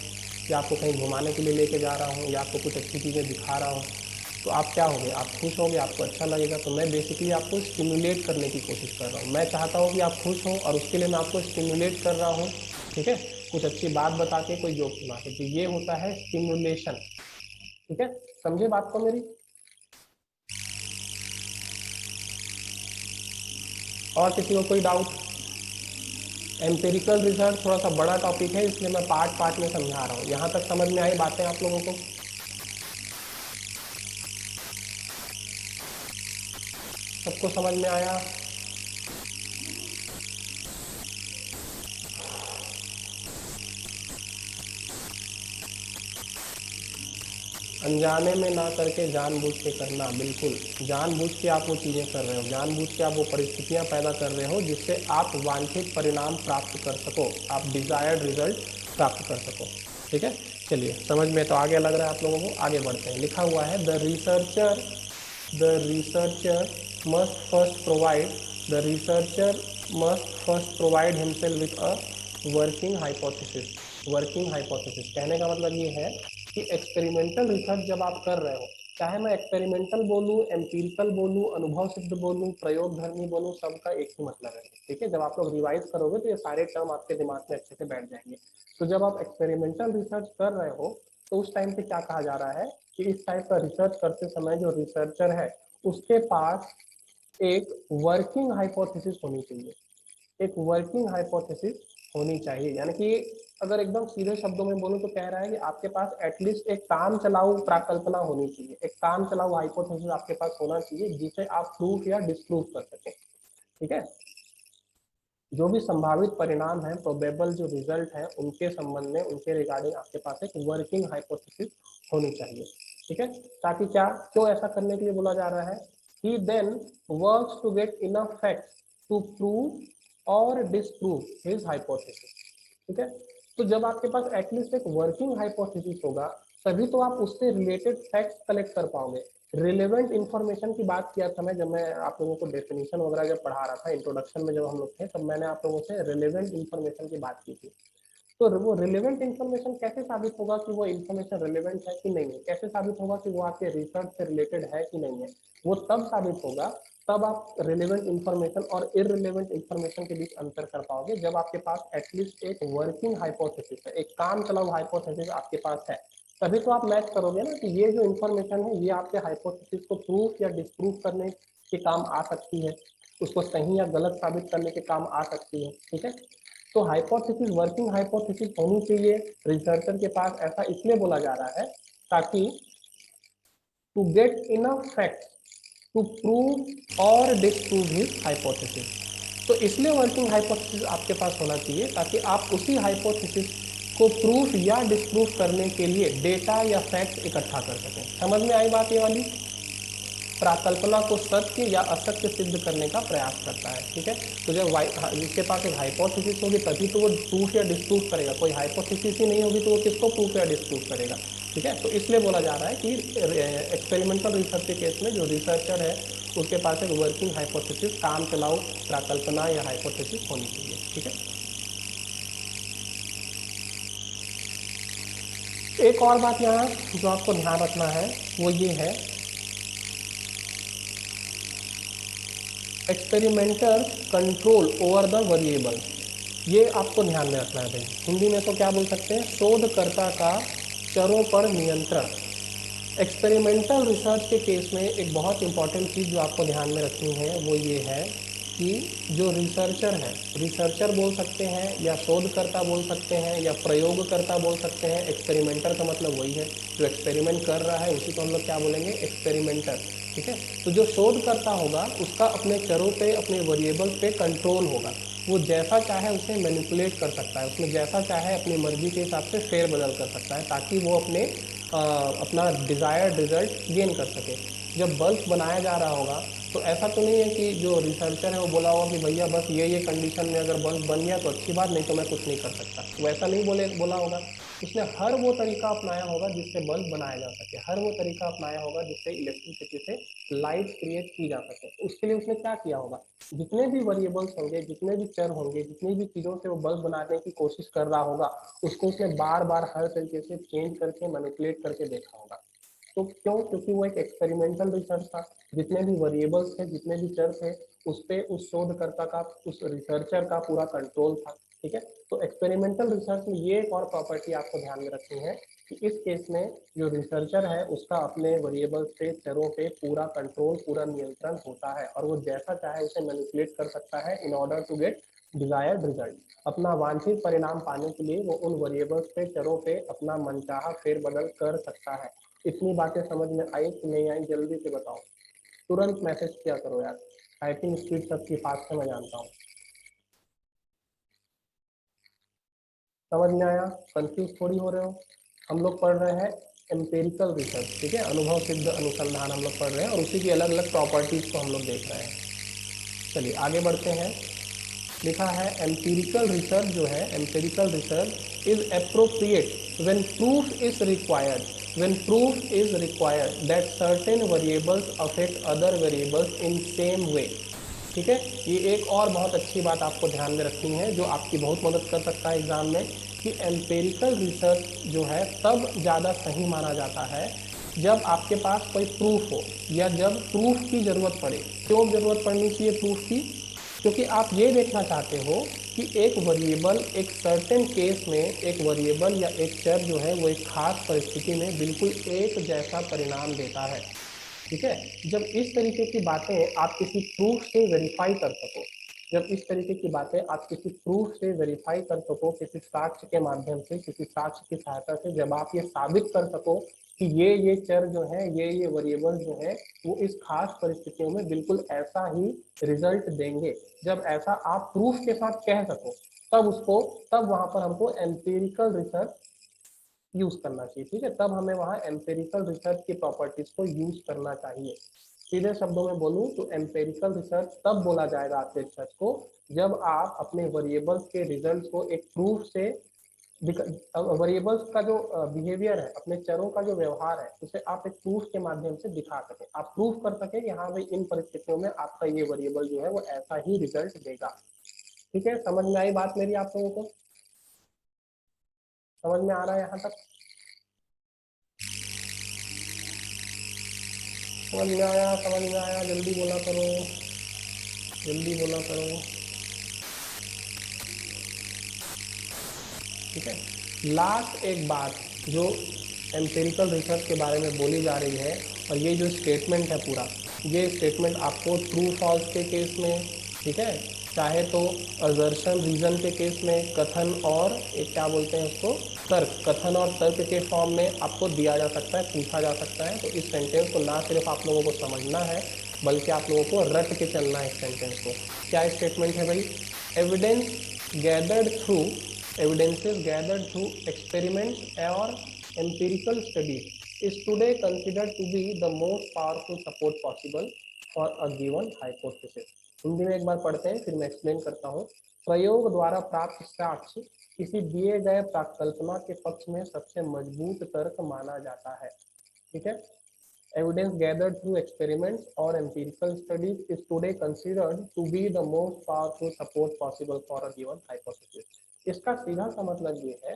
या आपको कहीं घुमाने के लिए लेके जा रहा हूँ, या आपको कुछ अच्छी चीज़ें दिखा रहा हूँ। तो आप क्या होगे, आप खुश होगे, आपको अच्छा लगेगा। तो मैं बेसिकली आपको स्टिमुलेट करने की कोशिश कर रहा हूँ। मैं चाहता हूँ कि आप खुश हो और उसके लिए मैं आपको स्टिमुलेट कर रहा हूँ, ठीक है, कुछ अच्छी बात बता के, कोई जोक सुना के। तो ये होता है स्टिमुलेशन। ठीक है, समझे बात को मेरी? और किसी को कोई डाउट? एम्पेरिकल रिसर्च थोड़ा सा बड़ा टॉपिक है, इसलिए मैं पार्ट पार्ट में समझा रहा हूँ। यहाँ तक समझ में आई बातें आप लोगों को? सबको समझ में आया? अनजाने में ना करके जानबूझ के करना। बिल्कुल जानबूझ के आप वो चीज़ें कर रहे हो, जानबूझ के आप वो परिस्थितियाँ पैदा कर रहे हो जिससे आप वांछित परिणाम प्राप्त कर सको, आप डिजायर्ड रिजल्ट प्राप्त कर सको। ठीक है, चलिए समझ में तो आगे लग रहा है आप लोगों को। आगे बढ़ते हैं। लिखा हुआ है the researcher must first provide the researcher must first provide himself with a working hypothesis। Working hypothesis कहने का मतलब ये है कि एक्सपेरिमेंटल रिसर्च जब आप कर रहे हो, चाहे मैं एक्सपेरिमेंटल बोलूँ, एम्पिरिकल बोलूँ, अनुभव सिद्ध बोलूँ, प्रयोगधर्मी बोलूँ, सबका एक ही मतलब है। ठीक है, जब आप लोग रिवाइज करोगे तो ये सारे टर्म आपके दिमाग में अच्छे से बैठ जाएंगे। तो जब आप एक्सपेरिमेंटल रिसर्च कर रहे हो तो उस टाइम पे क्या कहा जा रहा है कि इस टाइप का रिसर्च करते समय जो रिसर्चर है उसके पास एक वर्किंग हाइपोथेसिस होनी चाहिए, एक वर्किंग हाइपोथेसिस होनी चाहिए। यानी कि अगर एकदम सीधे शब्दों में बोलूं तो कह रहा है कि आपके पास एटलीस्ट एक काम चलाऊ प्राकल्पना होनी चाहिए, एक काम चलाऊ हाइपोथेसिस आपके पास होना चाहिए जिसे आप प्रूफ या डिस्प्रूव कर सकें। ठीक है, जो भी संभावित परिणाम है, प्रोबेबल जो रिजल्ट है, उनके संबंध में, उनके रिगार्डिंग आपके पास एक वर्किंग हाइपोथेसिस होनी चाहिए। ठीक है, ताकि क्या, क्यों ऐसा करने के लिए बोला जा रहा है? He then works to get enough facts to prove और डिसप्रूव हिज हाइपोथेसिस। ठीक है, तो जब आपके पास एटलीस्ट एक वर्किंग हाइपोथेसिस होगा तभी तो आप उससे रिलेटेड फैक्ट्स कलेक्ट कर पाओगे। रिलेवेंट इन्फॉर्मेशन की बात किया था मैं, जब मैं आप लोगों को डेफिनेशन वगैरह जब पढ़ा रहा था, इंट्रोडक्शन में जब हम लोग थे, तब मैंने आप लोगों से रिलेवेंट इन्फॉर्मेशन की बात की थी। तो वो रिलेवेंट इन्फॉर्मेशन कैसे साबित होगा कि वो इन्फॉर्मेशन रिलेवेंट है कि नहीं है, कैसे साबित होगा कि वो आपके रिसर्च से रिलेटेड है कि नहीं है? वो तब साबित होगा, तब आप रिलेवेंट इन्फॉर्मेशन और इररिलेवेंट इन्फॉर्मेशन के बीच अंतर कर पाओगे, जब आपके पास एटलीस्ट एक वर्किंग हाइपोथेसिस है, एक काम चलाऊ हाइपोथेसिस आपके पास है। तभी तो आप मैच करोगे ना कि ये जो इन्फॉर्मेशन है ये आपके हाइपोथेसिस को प्रूफ या डिस्प्रूव करने के काम आ सकती है, उसको सही या गलत साबित करने के काम आ सकती है। ठीक है, तो हाइपोथेसिस, वर्किंग हाइपोथेसिस होनी चाहिए रिसर्चर के पास। ऐसा इसलिए बोला जा रहा है ताकि to get enough fact to prove और डिसप्रूव हिज हाइपोथेसिस। तो इसलिए वर्किंग हाइपोथेसिस आपके पास होना चाहिए ताकि आप उसी हाइपोथेसिस को प्रूफ या डिसप्रूव करने के लिए डेटा या फैक्ट इकट्ठा कर सकें। समझ में आई बात ये वाली? प्राकल्पना को सत्य या असत्य सिद्ध करने का प्रयास करता है। ठीक है, तो जब जिसके पास एक हाइपोथेसिस होगी तभी तो वो प्रूफ या डिस्प्रूव करेगा। कोई हाइपोथेसिस ही नहीं होगी तो वो किसको प्रूफ या डिस्प्रूव करेगा? ठीक है, तो इसलिए बोला जा रहा है कि एक्सपेरिमेंटल रिसर्च के केस में जो रिसर्चर है उसके पास एक वर्किंग हाइपोथेसिस, काम चलाऊ प्राकल्पना या हाइपोथेसिस होनी चाहिए। ठीक है, एक और बात यहाँ जो आपको ध्यान रखना है वो ये है, experimental control over the variable. ये आपको ध्यान में रखना है भाई। हिंदी में तो क्या बोल सकते हैं, शोधकर्ता का चरों पर नियंत्रण। एक्सपेरिमेंटल रिसर्च के केस में एक बहुत इंपॉर्टेंट चीज़ जो आपको ध्यान में रखनी है वो ये है कि जो रिसर्चर है, रिसर्चर बोल सकते हैं या शोधकर्ता बोल सकते हैं या प्रयोगकर्ता बोल सकते हैं। एक्सपेरिमेंटर का मतलब वही है जो एक्सपेरिमेंट कर रहा है, उसी को हम लोग क्या बोलेंगे, एक्सपेरिमेंटर। ठीक है, तो जो शोधकर्ता होगा उसका अपने चरों पे, अपने वेरिएबल्स पे कंट्रोल होगा। वो जैसा चाहे उसे मैनिपुलेट कर सकता है, उसमें जैसा चाहे अपनी मर्जी के हिसाब से फेरबदल कर सकता है ताकि वो अपना डिज़ायर्ड रिजल्ट गेन कर सके। जब बल्ब बनाया जा रहा होगा तो ऐसा तो नहीं है कि जो रिसर्चर है वो बोला होगा कि भैया बस ये कंडीशन में अगर बल्ब बन गया तो अच्छी बात, नहीं तो मैं कुछ नहीं कर सकता, वैसा नहीं बोला होगा। उसने हर वो तरीका अपनाया होगा जिससे बल्ब बनाया जा सके, हर वो तरीका अपनाया होगा जिससे इलेक्ट्रिसिटी से लाइट क्रिएट की जा सके। उसके लिए उसने क्या किया होगा, जितने भी वेरिएबल्स होंगे, जितने भी चर होंगे, जितनी भी चीज़ों से वो बल्ब बनाने की कोशिश कर रहा होगा, उसको उसने बार बार हर तरीके से चेंज करके मैनिपुलेट करके देखा होगा। तो क्यों, क्योंकि वो एक एक्सपेरिमेंटल रिसर्च था। जितने भी वेरिएबल्स थे, जितने भी चर थे, उस पे उस शोधकर्ता का, उस रिसर्चर का पूरा कंट्रोल था। ठीक है, तो एक्सपेरिमेंटल रिसर्च में ये एक और प्रॉपर्टी आपको ध्यान में रखनी है कि इस केस में जो रिसर्चर है उसका अपने वेरिएबल्स पे, चरों पे पूरा कंट्रोल, पूरा नियंत्रण होता है और वो जैसा चाहे उसे मैनिपुलेट कर सकता है in order to get desired result. अपना वांछित परिणाम पाने के लिए वो उन वेरिएबल्स पे, चरों पे अपना मनचाहा फेरबदल कर सकता है। इतनी बातें समझ में आई कि नहीं आई, जल्दी से बताओ, तुरंत मैसेज किया करो यार, टाइपिंग स्पीड सबकी फास्ट है मैं जानता हूँ। समझ में आया, कंफ्यूज थोड़ी हो रहे हो। हम लोग पढ़ रहे हैं एम्पेरिकल रिसर्च, ठीक है, अनुभव सिद्ध अनुसंधान हम लोग पढ़ रहे हैं और उसी की अलग अलग प्रॉपर्टीज को हम लोग देख रहे हैं। चलिए आगे बढ़ते हैं। लिखा है एम्पिरिकल रिसर्च जो है, empirical research is appropriate when proof is required, when proof is required that certain variables affect other variables in same way। ठीक है, ये एक और बहुत अच्छी बात आपको ध्यान में रखनी है जो आपकी बहुत मदद कर सकता है एग्जाम में, कि एम्पेरिकल रिसर्च जो है तब ज़्यादा सही माना जाता है जब आपके पास कोई प्रूफ हो या जब प्रूफ की ज़रूरत पड़े। क्यों ज़रूरत पड़नी चाहिए प्रूफ की, क्योंकि आप ये देखना चाहते हो कि एक वेरिएबल, एक सर्टेन केस में एक वेरिएबल या एक चर जो है वो एक खास परिस्थिति में बिल्कुल एक जैसा परिणाम देता है। ठीक है, जब इस तरीके की बातें आप किसी प्रूफ से वेरीफाई कर सको, जब इस तरीके की बातें आप किसी प्रूफ से वेरीफाई कर सको, किसी साक्ष्य के माध्यम से, किसी साक्ष्य की सहायता से, जब आप ये साबित कर सको कि ये चर जो है, ये वेरिएबल जो है वो इस खास परिस्थितियों में बिल्कुल ऐसा ही रिजल्ट देंगे, जब ऐसा आप प्रूफ के साथ कह सको, तब उसको, तब वहां पर हमको एम्पिरिकल रिसर्च यूज करना चाहिए। ठीक है, तब हमें वहाँ एम्पेरिकल रिसर्च की प्रॉपर्टीज को यूज करना चाहिए। सीधे शब्दों में बोलूँ तो एम्पेरिकल रिसर्च तब बोला जाएगा आपके रिसर्च को जब आप अपने वेरिएबल्स के रिजल्ट को एक प्रूफ से, वेरिएबल्स का जो बिहेवियर है, अपने चरों का जो व्यवहार है, उसे आप एक प्रूफ के माध्यम से दिखा सके, आप प्रूफ कर सके कि हाँ भाई इन परिस्थितियों में आपका ये वेरिएबल जो है वो ऐसा ही रिजल्ट देगा। ठीक है, समझ में आई बात मेरी आप लोगों को, समझ में आ रहा है यहाँ तक, समझ में आया, समझ में आया, जल्दी बोला करो, जल्दी बोला करो। ठीक है, लास्ट एक बात जो एम्पिरिकल रिसर्च के बारे में बोली जा रही है, और ये जो स्टेटमेंट है पूरा, ये स्टेटमेंट आपको ट्रू फॉल्स के केस में, ठीक है, चाहे तो असर्शन रीजन के केस में, कथन और एक क्या बोलते हैं उसको, तर्क, कथन और तर्क के फॉर्म में आपको दिया जा सकता है, पूछा जा सकता है। तो इस सेंटेंस को ना सिर्फ आप लोगों को समझना है बल्कि आप लोगों को रट के चलना है इस सेंटेंस को। क्या स्टेटमेंट है भाई, evidence gathered through, evidences gathered through experiments or empirical studies is today considered to be the most powerful support possible for a given hypothesis। Hindi में एक बार पढ़ते हैं फिर मैं एक्सप्लेन करता हूँ। प्रयोग द्वारा प्राप्त साक्ष्य किसी दिए गए प्राकल्पना के पक्ष में सबसे मजबूत तर्क माना जाता है। ठीक है, evidence gathered through experiments or empirical studies is today considered to be the most powerful support possible for a given hypothesis। इसका सीधा सा मतलब ये है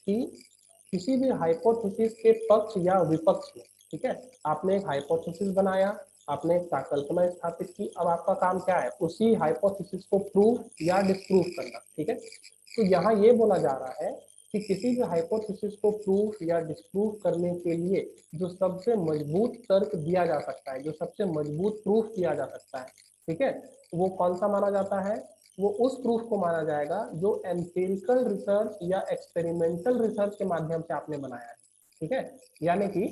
कि किसी भी हाइपोथेसिस के पक्ष या विपक्ष में, ठीक है। आपने एक हाइपोथेसिस बनाया, आपने एक कल्पना स्थापित की, अब आपका काम क्या है, उसी हाइपोथेसिस को प्रूव या डिस्प्रूव करना, ठीक है। तो यहाँ ये बोला जा रहा है कि किसी भी हाइपोथेसिस को प्रूव या डिस्प्रूव करने के लिए जो सबसे मजबूत तर्क दिया जा सकता है, जो सबसे मजबूत प्रूफ किया जा सकता है, ठीक है, वो कौन सा माना जाता है, वो उस प्रूफ को माना जाएगा जो एम्पिरिकल रिसर्च या एक्सपेरिमेंटल रिसर्च के माध्यम से आपने बनाया है, ठीक है। यानी कि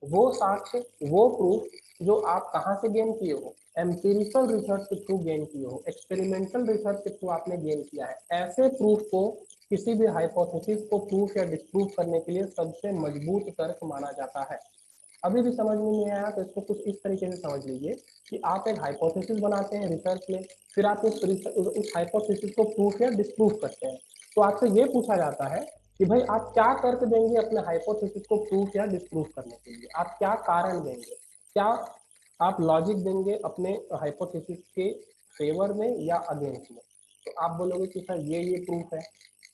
वो साक्ष्य, वो प्रूफ जो आप कहाँ से गेन किए हो, एम्पिरिकल रिसर्च के थ्रू गेन किए हो, एक्सपेरिमेंटल रिसर्च के थ्रू आपने गेन किया है। ऐसे प्रूफ को किसी भी हाइपोथेसिस को प्रूफ या डिस्प्रूव करने के लिए सबसे मजबूत तर्क माना जाता है। अभी भी समझ में नहीं आया तो इसको कुछ इस तरीके से समझ लीजिए कि आप एक हाइपोथेसिस बनाते हैं रिसर्च में, फिर आप उस हाइपोथेसिस को प्रूफ या डिस्प्रूव करते हैं। तो आपसे ये पूछा जाता है कि भाई आप क्या तर्क देंगे अपने हाइपोथेसिस को प्रूफ या डिस्प्रूव करने के लिए, आप क्या कारण देंगे, क्या आप लॉजिक देंगे अपने हाइपोथेसिस के फेवर में या अगेंस्ट में। तो आप बोलोगे कि सर ये प्रूफ है,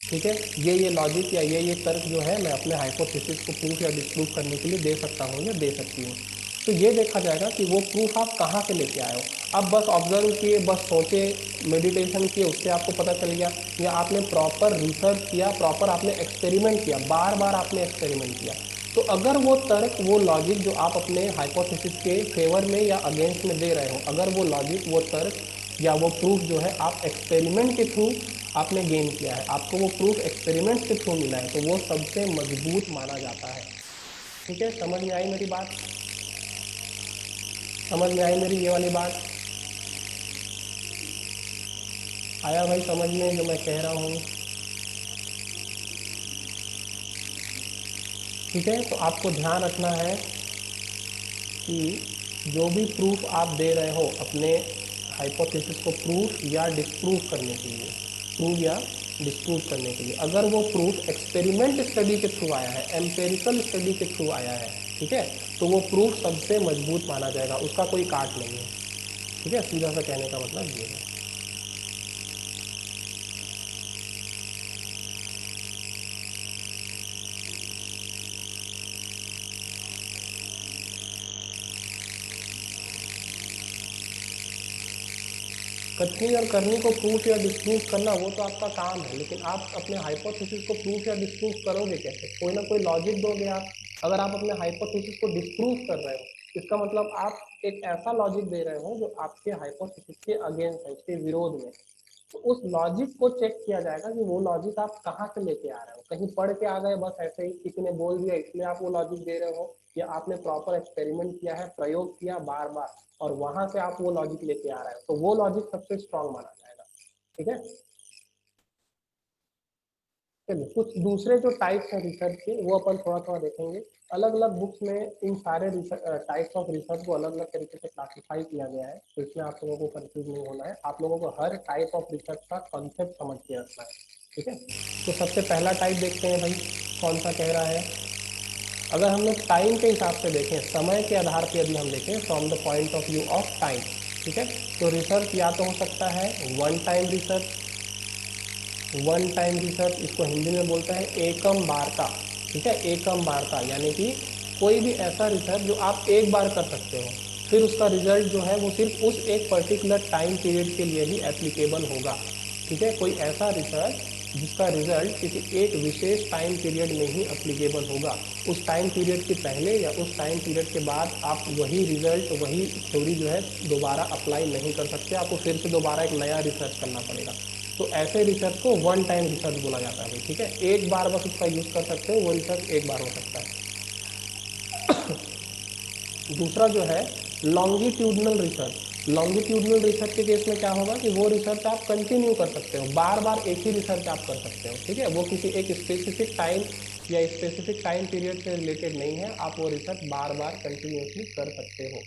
ठीक है, ये लॉजिक या ये तर्क जो है मैं अपने हाइपोथेसिस को प्रूफ या डिस्प्रूव करने के लिए दे सकता हूँ या दे सकती हूँ। तो ये देखा जाएगा कि वो प्रूफ आप कहाँ से लेके आए हो। अब बस ऑब्जर्व किए, बस सोचे, मेडिटेशन किए, उससे आपको पता चल गया, या आपने प्रॉपर रिसर्च किया, प्रॉपर आपने एक्सपेरिमेंट किया, बार बार आपने एक्सपेरिमेंट किया। तो अगर वो तर्क, वो लॉजिक जो आप अपने हाइपोथेसिस के फेवर में या अगेंस्ट में दे रहे हो, अगर वो लॉजिक, वो तर्क या वो प्रूफ जो है आप एक्सपेरिमेंट के थ्रू आपने गेन किया है, आपको वो प्रूफ एक्सपेरिमेंट के थ्रू मिला है, तो वो सबसे मजबूत माना जाता है, ठीक है। समझ में आई मेरी बात, समझ में आई मेरी ये वाली बात, आया भाई समझ में जो मैं कह रहा हूँ, ठीक है। तो आपको ध्यान रखना है कि जो भी प्रूफ आप दे रहे हो अपने हाइपोथेसिस को प्रूफ या डिस्प्रूव करने के लिए, प्रूव या डिस्प्रूव करने के लिए, अगर वो प्रूफ एक्सपेरिमेंट स्टडी के थ्रू आया है, एम्पेरिकल स्टडी के थ्रू आया है, ठीक है, तो वो प्रूफ सबसे मजबूत माना जाएगा, उसका कोई काट नहीं है, ठीक है। सीधा सा कहने का मतलब ये है। कथनी और करनी को प्रूफ या डिस्प्रूव करना वो तो आपका काम है, लेकिन आप अपने हाइपोथेसिस को प्रूफ या डिस्प्रूव करोगे कैसे, कोई ना कोई लॉजिक दोगे आप। अगर आप अपने हाइपोथेसिस को डिस्प्रूव कर रहे हो, इसका मतलब आप एक ऐसा लॉजिक दे रहे हो जो आपके हाइपोथेसिस के अगेंस्ट है, उसके विरोध में। तो उस लॉजिक को चेक किया जाएगा कि वो लॉजिक आप कहाँ से लेके आ रहे हो, कहीं पढ़ के आ गए बस ऐसे ही, किसी ने बोल दिया इसलिए आप वो लॉजिक दे रहे हो, या आपने प्रॉपर एक्सपेरिमेंट किया है, प्रयोग किया बार बार, और वहां से आप वो लॉजिक लेके आ रहे हो, तो वो लॉजिक सबसे स्ट्रांग माना जाएगा, ठीक है। चलिए कुछ दूसरे जो टाइप्स हैं रिसर्च के वो अपन थोड़ा थोड़ा देखेंगे। अलग अलग बुक्स में इन सारे टाइप्स ऑफ रिसर्च को अलग अलग तरीके से क्लासिफाई किया गया है, तो इसमें आप लोगों को कंफ्यूज नहीं होना है, आप लोगों को हर टाइप ऑफ रिसर्च का कॉन्सेप्ट समझ के रखना है, ठीक है। तो सबसे पहला टाइप देखते हैं भाई कौन सा कह रहा है। अगर हम लोग टाइम के हिसाब से देखें, समय के आधार पर यदि हम देखें from the point of view of time, ठीक है, तो रिसर्च या तो हो सकता है one time research, one time research इसको हिंदी में बोलते हैं एकम वार्ता, ठीक है, एकम वार्ता, यानी कि कोई भी ऐसा रिसर्च जो आप एक बार कर सकते हो, फिर उसका रिजल्ट जो है वो सिर्फ उस एक पर्टिकुलर टाइम पीरियड के लिए ही एप्लीकेबल होगा, ठीक है। कोई ऐसा रिसर्च जिसका रिजल्ट किसी एक विशेष टाइम पीरियड में ही एप्लीकेबल होगा, उस टाइम पीरियड के पहले या उस टाइम पीरियड के बाद आप वही रिजल्ट, वही थ्योरी जो है दोबारा अप्लाई नहीं कर सकते, आपको फिर से दोबारा एक नया रिसर्च करना पड़ेगा। तो ऐसे रिसर्च को वन टाइम रिसर्च बोला जाता है, ठीक है, एक बार बस उसका यूज कर सकते हो, वो रिसर्च एक बार हो सकता है। दूसरा जो है लॉन्गिट्यूडनल रिसर्च, लॉन्गिट्यूडनल रिसर्च के केस में क्या होगा कि वो रिसर्च आप कंटिन्यू कर सकते हो, बार बार एक ही रिसर्च आप कर सकते हो, ठीक है, वो किसी एक स्पेसिफिक टाइम या स्पेसिफिक टाइम पीरियड से रिलेटेड नहीं है, आप वो रिसर्च बार बार कंटिन्यूसली कर सकते हो।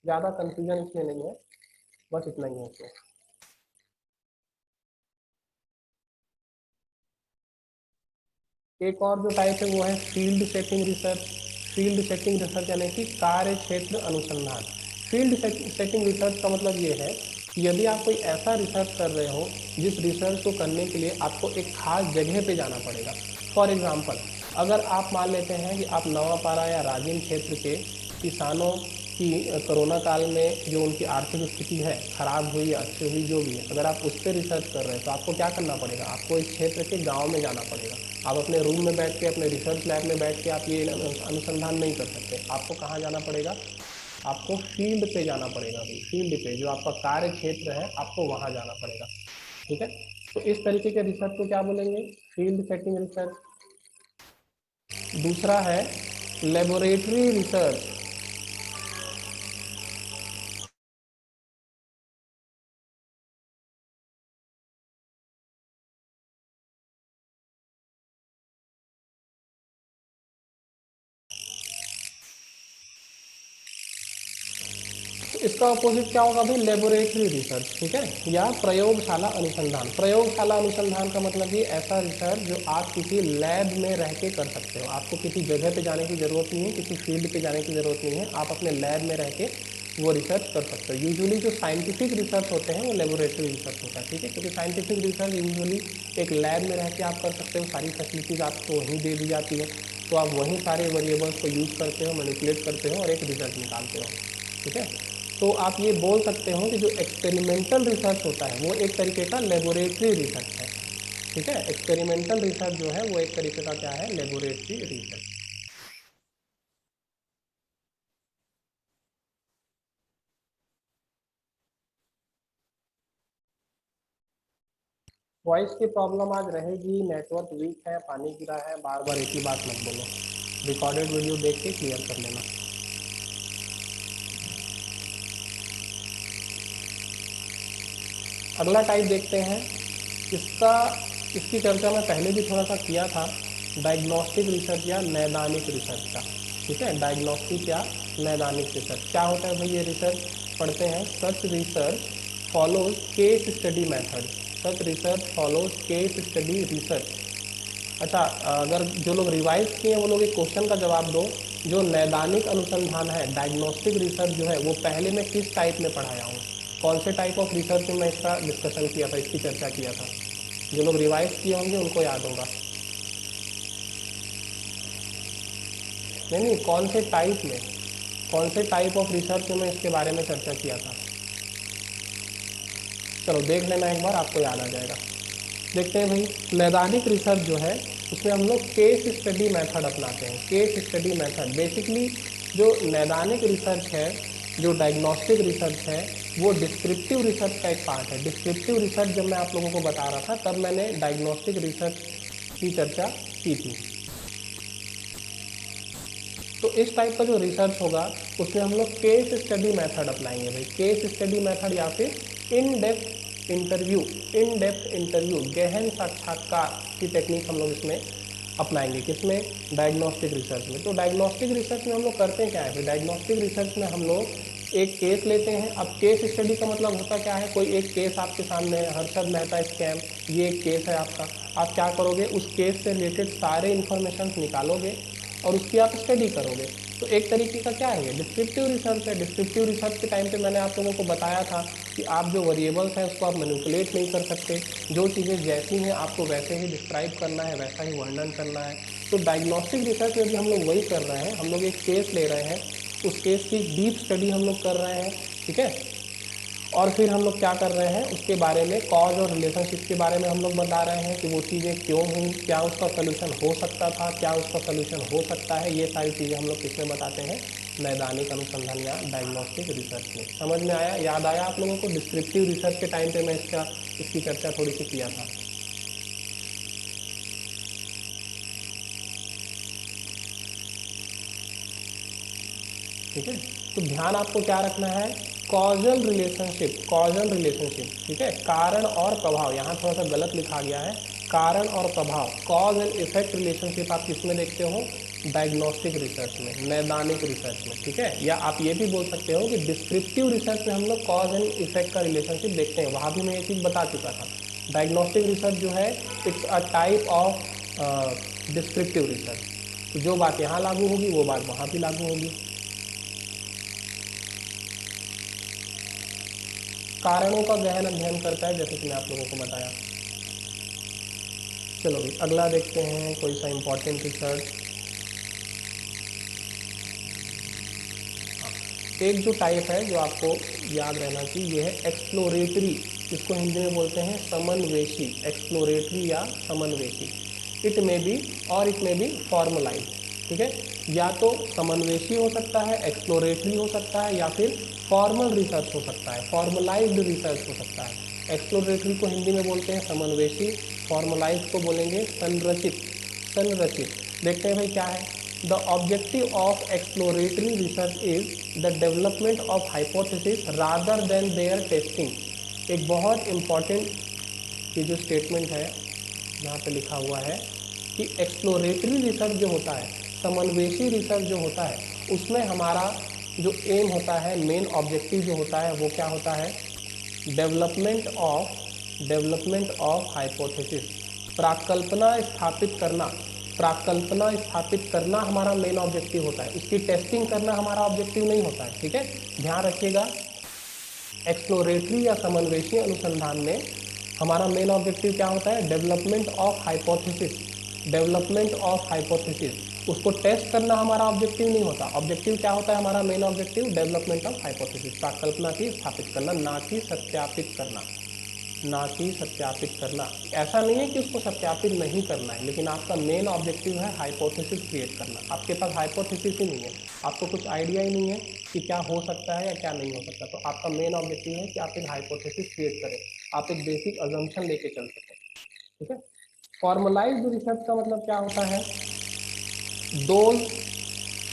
ज़्यादा कंफ्यूजन इसमें नहीं है, बस इतना ही है इसमें। एक और जो टाइप है वो है field setting research. Field setting research यानी कि कार्य क्षेत्र अनुसंधान। फील्ड सेटिंग रिसर्च का मतलब ये है कि यदि आप कोई ऐसा रिसर्च कर रहे हो जिस रिसर्च को करने के लिए आपको एक खास जगह पे जाना पड़ेगा, फॉर एग्जाम्पल अगर आप मान लेते हैं कि आप नवापारा या राजिम क्षेत्र के किसानों की कोरोना काल में जो उनकी आर्थिक स्थिति है खराब हुई या अच्छी हुई जो भी है, अगर आप उस पर रिसर्च कर रहे हैं तो आपको क्या करना पड़ेगा, आपको इस क्षेत्र के गांव में जाना पड़ेगा। आप अपने रूम में बैठ के अपने रिसर्च लैब में बैठ के आप ये अनुसंधान नहीं कर सकते। आपको कहाँ जाना पड़ेगा, आपको फील्ड पे जाना पड़ेगा भाई, फील्ड पे जो आपका कार्य क्षेत्र है आपको वहाँ जाना पड़ेगा। ठीक है, तो इस तरीके के रिसर्च को क्या बोलेंगे, फील्ड सेटिंग रिसर्च। दूसरा है लेबोरेटरी रिसर्च। इसका अपोजिट क्या होगा भाई, लेबोरेटरी रिसर्च। ठीक है, या प्रयोगशाला अनुसंधान। प्रयोगशाला अनुसंधान का मतलब ये ऐसा रिसर्च जो आप किसी लैब में रह के कर सकते हो। आपको किसी जगह पे जाने की जरूरत नहीं है, किसी फील्ड पे जाने की जरूरत नहीं है, आप अपने लैब में रह के वो रिसर्च कर सकते हो। यूजुअली जो साइंटिफिक रिसर्च होते हैं वो लेबोरेटरी रिसर्च होता है। ठीक है, क्योंकि साइंटिफिक रिसर्च यूजुअली एक लैब में रह के आप कर सकते हो, सारी फैसिलिटीज आपको वहीं दे दी जाती है, तो आप वहीं सारे वेरिएबल्स को यूज करते हो, मैनिपुलेट करते हो और एक रिजल्ट निकालते हो। ठीक है, तो आप ये बोल सकते हो कि जो एक्सपेरिमेंटल रिसर्च होता है वो एक तरीके का लेबोरेटरी रिसर्च है। ठीक है, एक्सपेरिमेंटल रिसर्च जो है वो एक तरीके का क्या है, लेबोरेटरी रिसर्च। वॉइस की प्रॉब्लम आज रहेगी, नेटवर्क वीक है, पानी गिरा है, बार बार एक ही बात मत बोलो। रिकॉर्डेड वीडियो देख के क्लियर कर लेना। अगला टाइप देखते हैं। इसका इसकी चर्चा मैं पहले भी थोड़ा सा किया था, डायग्नोस्टिक रिसर्च या नैदानिक रिसर्च का। ठीक है, डायग्नोस्टिक या नैदानिक रिसर्च क्या होता है भाई, ये रिसर्च पढ़ते हैं। Such research follows case study method. Such research follows case study research. अच्छा, अगर जो लोग रिवाइज किए हैं वो लोग एक क्वेश्चन का जवाब दो, जो नैदानिक अनुसंधान है, डायग्नोस्टिक रिसर्च जो है वो पहले मैं किस टाइप में पढ़ाया हूँ, कौन से टाइप ऑफ रिसर्च में मैं इसका डिस्कशन किया था, इसकी चर्चा किया था। जो लोग रिवाइज किए होंगे उनको याद होगा। नहीं, कौन से टाइप में, कौन से टाइप ऑफ रिसर्च में मैं इसके बारे में चर्चा किया था। चलो देख लेना एक बार, आपको याद आ जाएगा। देखते हैं भाई, नैदानिक रिसर्च जो है उसमें हम लोग केस स्टडी मेथड अपनाते हैं। केस स्टडी मेथड बेसिकली जो नैदानिक रिसर्च है, जो डायग्नोस्टिक रिसर्च है, वो डिस्क्रिप्टिव रिसर्च का एक पार्ट है। डिस्क्रिप्टिव रिसर्च जब मैं आप लोगों को बता रहा था तब मैंने डायग्नोस्टिक रिसर्च की चर्चा की थी। तो इस टाइप का जो रिसर्च होगा उसमें हम लोग केस स्टडी मेथड अपनाएंगे भाई। केस स्टडी मेथड या फिर in depth interview, in depth interview, गहन साक्षात्कार की टेक्निक हम लोग इसमें अपनाएंगे। किसमें, डायग्नोस्टिक रिसर्च में। तो डायग्नोस्टिक रिसर्च में हम लोग करते क्या है भाई, डायग्नोस्टिक रिसर्च में हम लोग एक केस लेते हैं। अब केस स्टडी का मतलब होता क्या है, कोई एक केस आपके सामने है, हर्षद मेहता स्कैम, ये एक केस है आपका। आप क्या करोगे, उस केस से रिलेटेड सारे इन्फॉर्मेशन निकालोगे और उसकी आप स्टडी करोगे। तो एक तरीके का क्या है, ये डिस्क्रिप्टिव रिसर्च है। डिस्क्रिप्टिव रिसर्च के टाइम पे मैंने आप लोगों को बताया था कि आप जो वेरिएबल्स हैं उसको आप मैनिपुलेट नहीं कर सकते, जो चीज़ें जैसी हैं आपको वैसे ही डिस्क्राइब करना है, वैसा ही वर्णन करना है। तो डायग्नोस्टिक रिसर्च में भी हम लोग वही कर रहे हैं। हम लोग एक केस ले रहे हैं, उस केस की डीप स्टडी हम लोग कर रहे हैं। ठीक है, और फिर हम लोग क्या कर रहे हैं, उसके बारे में कॉज और रिलेशनशिप के बारे में हम लोग बता रहे हैं कि वो चीज़ें क्यों हुई, क्या उसका सोल्यूशन हो सकता था, क्या उसका सोल्यूशन हो सकता है। ये सारी चीज़ें हम लोग किसमें बताते हैं, नैदानिक अनुसंधान या डायग्नोस्टिक रिसर्च में। समझ में आया, याद आया आप लोगों को। डिस्क्रिप्टिव रिसर्च के टाइम पे मैं इसकी चर्चा थोड़ी सी किया था। ठीक है, तो ध्यान आपको क्या रखना है, कॉजल रिलेशनशिप, कॉजल रिलेशनशिप। ठीक है, कारण और प्रभाव, यहाँ थोड़ा सा गलत लिखा गया है, कारण और प्रभाव, कॉज एंड इफेक्ट रिलेशनशिप आप किसमें देखते हो, डायग्नोस्टिक रिसर्च में, नैदानिक रिसर्च में। ठीक है, या आप ये भी बोल सकते हो कि डिस्क्रिप्टिव रिसर्च में हम लोग कॉज एंड इफेक्ट का रिलेशनशिप देखते हैं, वहाँ भी मैं ये चीज़ बता चुका था। डायग्नोस्टिक रिसर्च जो है it's a type of descriptive research. तो जो बात यहाँ लागू होगी वो बात वहाँ भी लागू होगी। कारणों का गहन अध्ययन करता है, जैसे कि मैं आप लोगों को बताया। चलो भाई अगला देखते हैं कोई सा इम्पोर्टेंट रिसर्च। एक जो टाइप है जो आपको याद रहना चाहिए ये है एक्सप्लोरेटरी, इसको हिंदी में बोलते हैं समन्वेशी, एक्सप्लोरेटरी या समन्वेशी। इट में बी और इट में बी फॉर्मलाइज, ठीक है। या तो समन्वेशी हो सकता है, एक्सप्लोरेटरी हो सकता है, या फिर फॉर्मल रिसर्च हो सकता है, फॉर्मलाइज्ड रिसर्च हो सकता है। एक्सप्लोरेटरी को हिंदी में बोलते हैं समन्वेशी, फॉर्मलाइज को बोलेंगे संरचित, संरचित। देखते हैं भाई क्या है। The objective of exploratory research is the development of hypothesis rather than their testing. एक बहुत इंपॉर्टेंट ये जो स्टेटमेंट है यहाँ पे लिखा हुआ है कि एक्सप्लोरेटरी रिसर्च जो होता है, समन्वेशी रिसर्च जो होता है, उसमें हमारा जो एम होता है, मेन ऑब्जेक्टिव जो होता है वो क्या होता है, डेवलपमेंट ऑफ हाइपोथेसिस, प्राकल्पना स्थापित करना, प्राकल्पना स्थापित करना हमारा मेन ऑब्जेक्टिव होता है, उसकी टेस्टिंग करना हमारा ऑब्जेक्टिव नहीं होता है, ठीक है। ध्यान रखिएगा, एक्सप्लोरेटरी या समन्वेशी अनुसंधान में हमारा मेन ऑब्जेक्टिव क्या होता है, development of hypothesis, development of hypothesis. उसको टेस्ट करना हमारा ऑब्जेक्टिव नहीं होता। ऑब्जेक्टिव क्या होता है हमारा main objective, development of hypothesis, प्राकल्पना की स्थापित करना, ना कि सत्यापित करना, ना कि सत्यापित करना। ऐसा नहीं है कि उसको सत्यापित नहीं करना है, लेकिन आपका मेन ऑब्जेक्टिव है हाइपोथेसिस क्रिएट करना। आपके पास हाइपोथेसिस ही नहीं है, आपको कुछ आइडिया ही नहीं है कि क्या हो सकता है या क्या नहीं हो सकता, तो आपका मेन ऑब्जेक्टिव है कि आप एक हाइपोथेसिस क्रिएट करें, आप एक बेसिक अजम्पशन लेके चल सकें, ठीक है। फॉर्मलाइज्ड रिसर्च का मतलब क्या होता है, those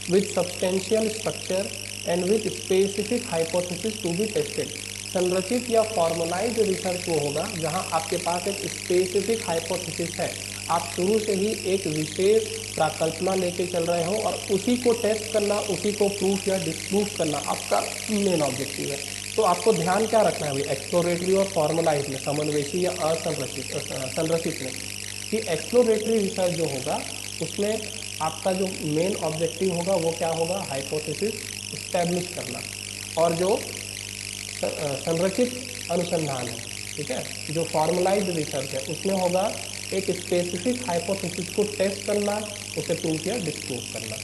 with substantial structure and with specific hypothesis to be tested। संरचित या फॉर्मलाइज्ड रिसर्च वो होगा जहां आपके पास एक स्पेसिफिक हाइपोथेसिस है, आप शुरू से ही एक विशेष प्राकल्पना लेके चल रहे हो और उसी को टेस्ट करना, उसी को प्रूफ या डिस्प्रूव करना आपका मेन ऑब्जेक्टिव है। तो आपको ध्यान क्या रखना है भाई, एक्सप्लोरेटरी और फॉर्मलाइज में, समन्वेशी या असंरचित संरचित में, कि एक्सप्लोरेटरी रिसर्च जो होगा उसमें आपका जो मेन ऑब्जेक्टिव होगा वो क्या होगा, हाइपोथेसिस इस्टेब्लिश करना। और जो संरचित अनुसंधान है, ठीक है, जो फॉर्मलाइज्ड रिसर्च है, उसमें होगा एक स्पेसिफिक हाइपोथेसिस को टेस्ट करना, उसे प्रूव या डिस्प्रूव करना।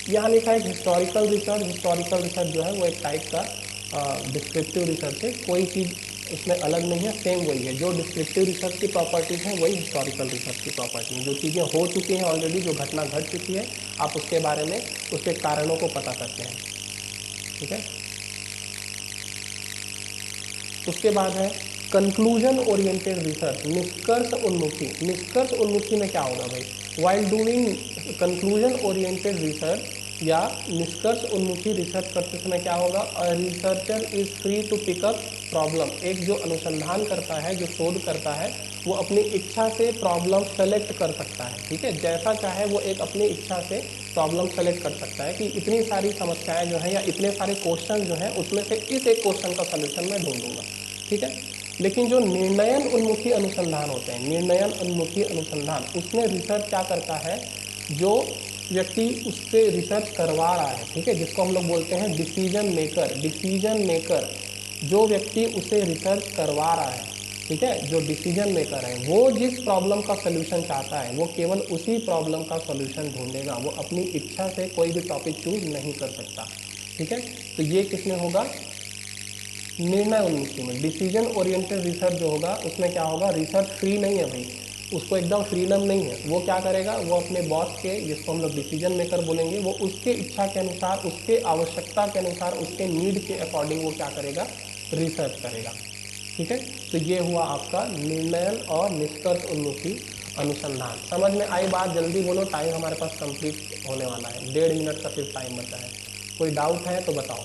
यहाँ लिखा है हिस्टोरिकल रिसर्च। हिस्टोरिकल रिसर्च जो है वो एक टाइप का डिस्क्रिप्टिव रिसर्च है, कोई चीज़ इसमें अलग नहीं है, सेम वही है। जो डिस्क्रिप्टिव रिसर्च की प्रॉपर्टीज हैं वही हिस्टोरिकल रिसर्च की प्रॉपर्टी है। जो चीज़ें हो चुकी हैं ऑलरेडी, जो घटना घट चुकी है, आप उसके बारे में उसके कारणों को पता करते हैं, ठीक है। उसके बाद है कंक्लूजन ओरिएंटेड रिसर्च, निष्कर्ष उन्मुखी। निष्कर्ष उन्मुखी में क्या होगा भाई, while doing conclusion oriented research या निष्कर्ष उन्मुखी रिसर्च करते समय क्या होगा, a researcher is free to pick up problem. एक जो अनुसंधान करता है, जो शोध करता है, वो अपनी इच्छा से प्रॉब्लम सेलेक्ट कर सकता है, ठीक है। जैसा चाहे वो एक अपनी इच्छा से प्रॉब्लम सेलेक्ट कर सकता है कि इतनी सारी समस्याएं जो हैं या इतने सारे क्वेश्चन जो हैं उसमें से इस एक क्वेश्चन का सलूशन मैं ढूंढूंगा, ठीक है। लेकिन जो निर्णयन उन्मुखी अनुसंधान होते हैं, निर्णयन उन्मुखी अनुसंधान, उसमें रिसर्च क्या करता है, जो व्यक्ति उससे रिसर्च करवा रहा है, ठीक है, जिसको हम लोग बोलते हैं डिसीजन मेकर। डिसीजन मेकर, जो व्यक्ति उसे रिसर्च करवा रहा है, ठीक है, जो डिसीजन मेकर है, वो जिस प्रॉब्लम का सोल्यूशन चाहता है वो केवल उसी प्रॉब्लम का सोल्यूशन ढूंढेगा, वो अपनी इच्छा से कोई भी टॉपिक चूज नहीं कर सकता, ठीक है। तो ये किसमें होगा, निर्णय उन्मुखी में। डिसीजन ओरिएंटेड रिसर्च जो होगा उसमें क्या होगा, रिसर्च फ्री नहीं है भाई, उसको एकदम फ्रीडम नहीं है। वो क्या करेगा, वो अपने बॉस के, जिसको हम लोग डिसीजन मेकर बोलेंगे, वो उसके इच्छा के अनुसार, उसके आवश्यकता के अनुसार, उसके नीड के अकॉर्डिंग वो क्या करेगा, रिसर्च करेगा, ठीक है। तो ये हुआ आपका निर्णयन और निष्कर्ष उन्मुखी अनुसंधान। समझ में आई बात, जल्दी बोलो, टाइम हमारे पास कंप्लीट होने वाला है, 1.5 मिनट का सिर्फ टाइम बचा है। कोई डाउट है तो बताओ।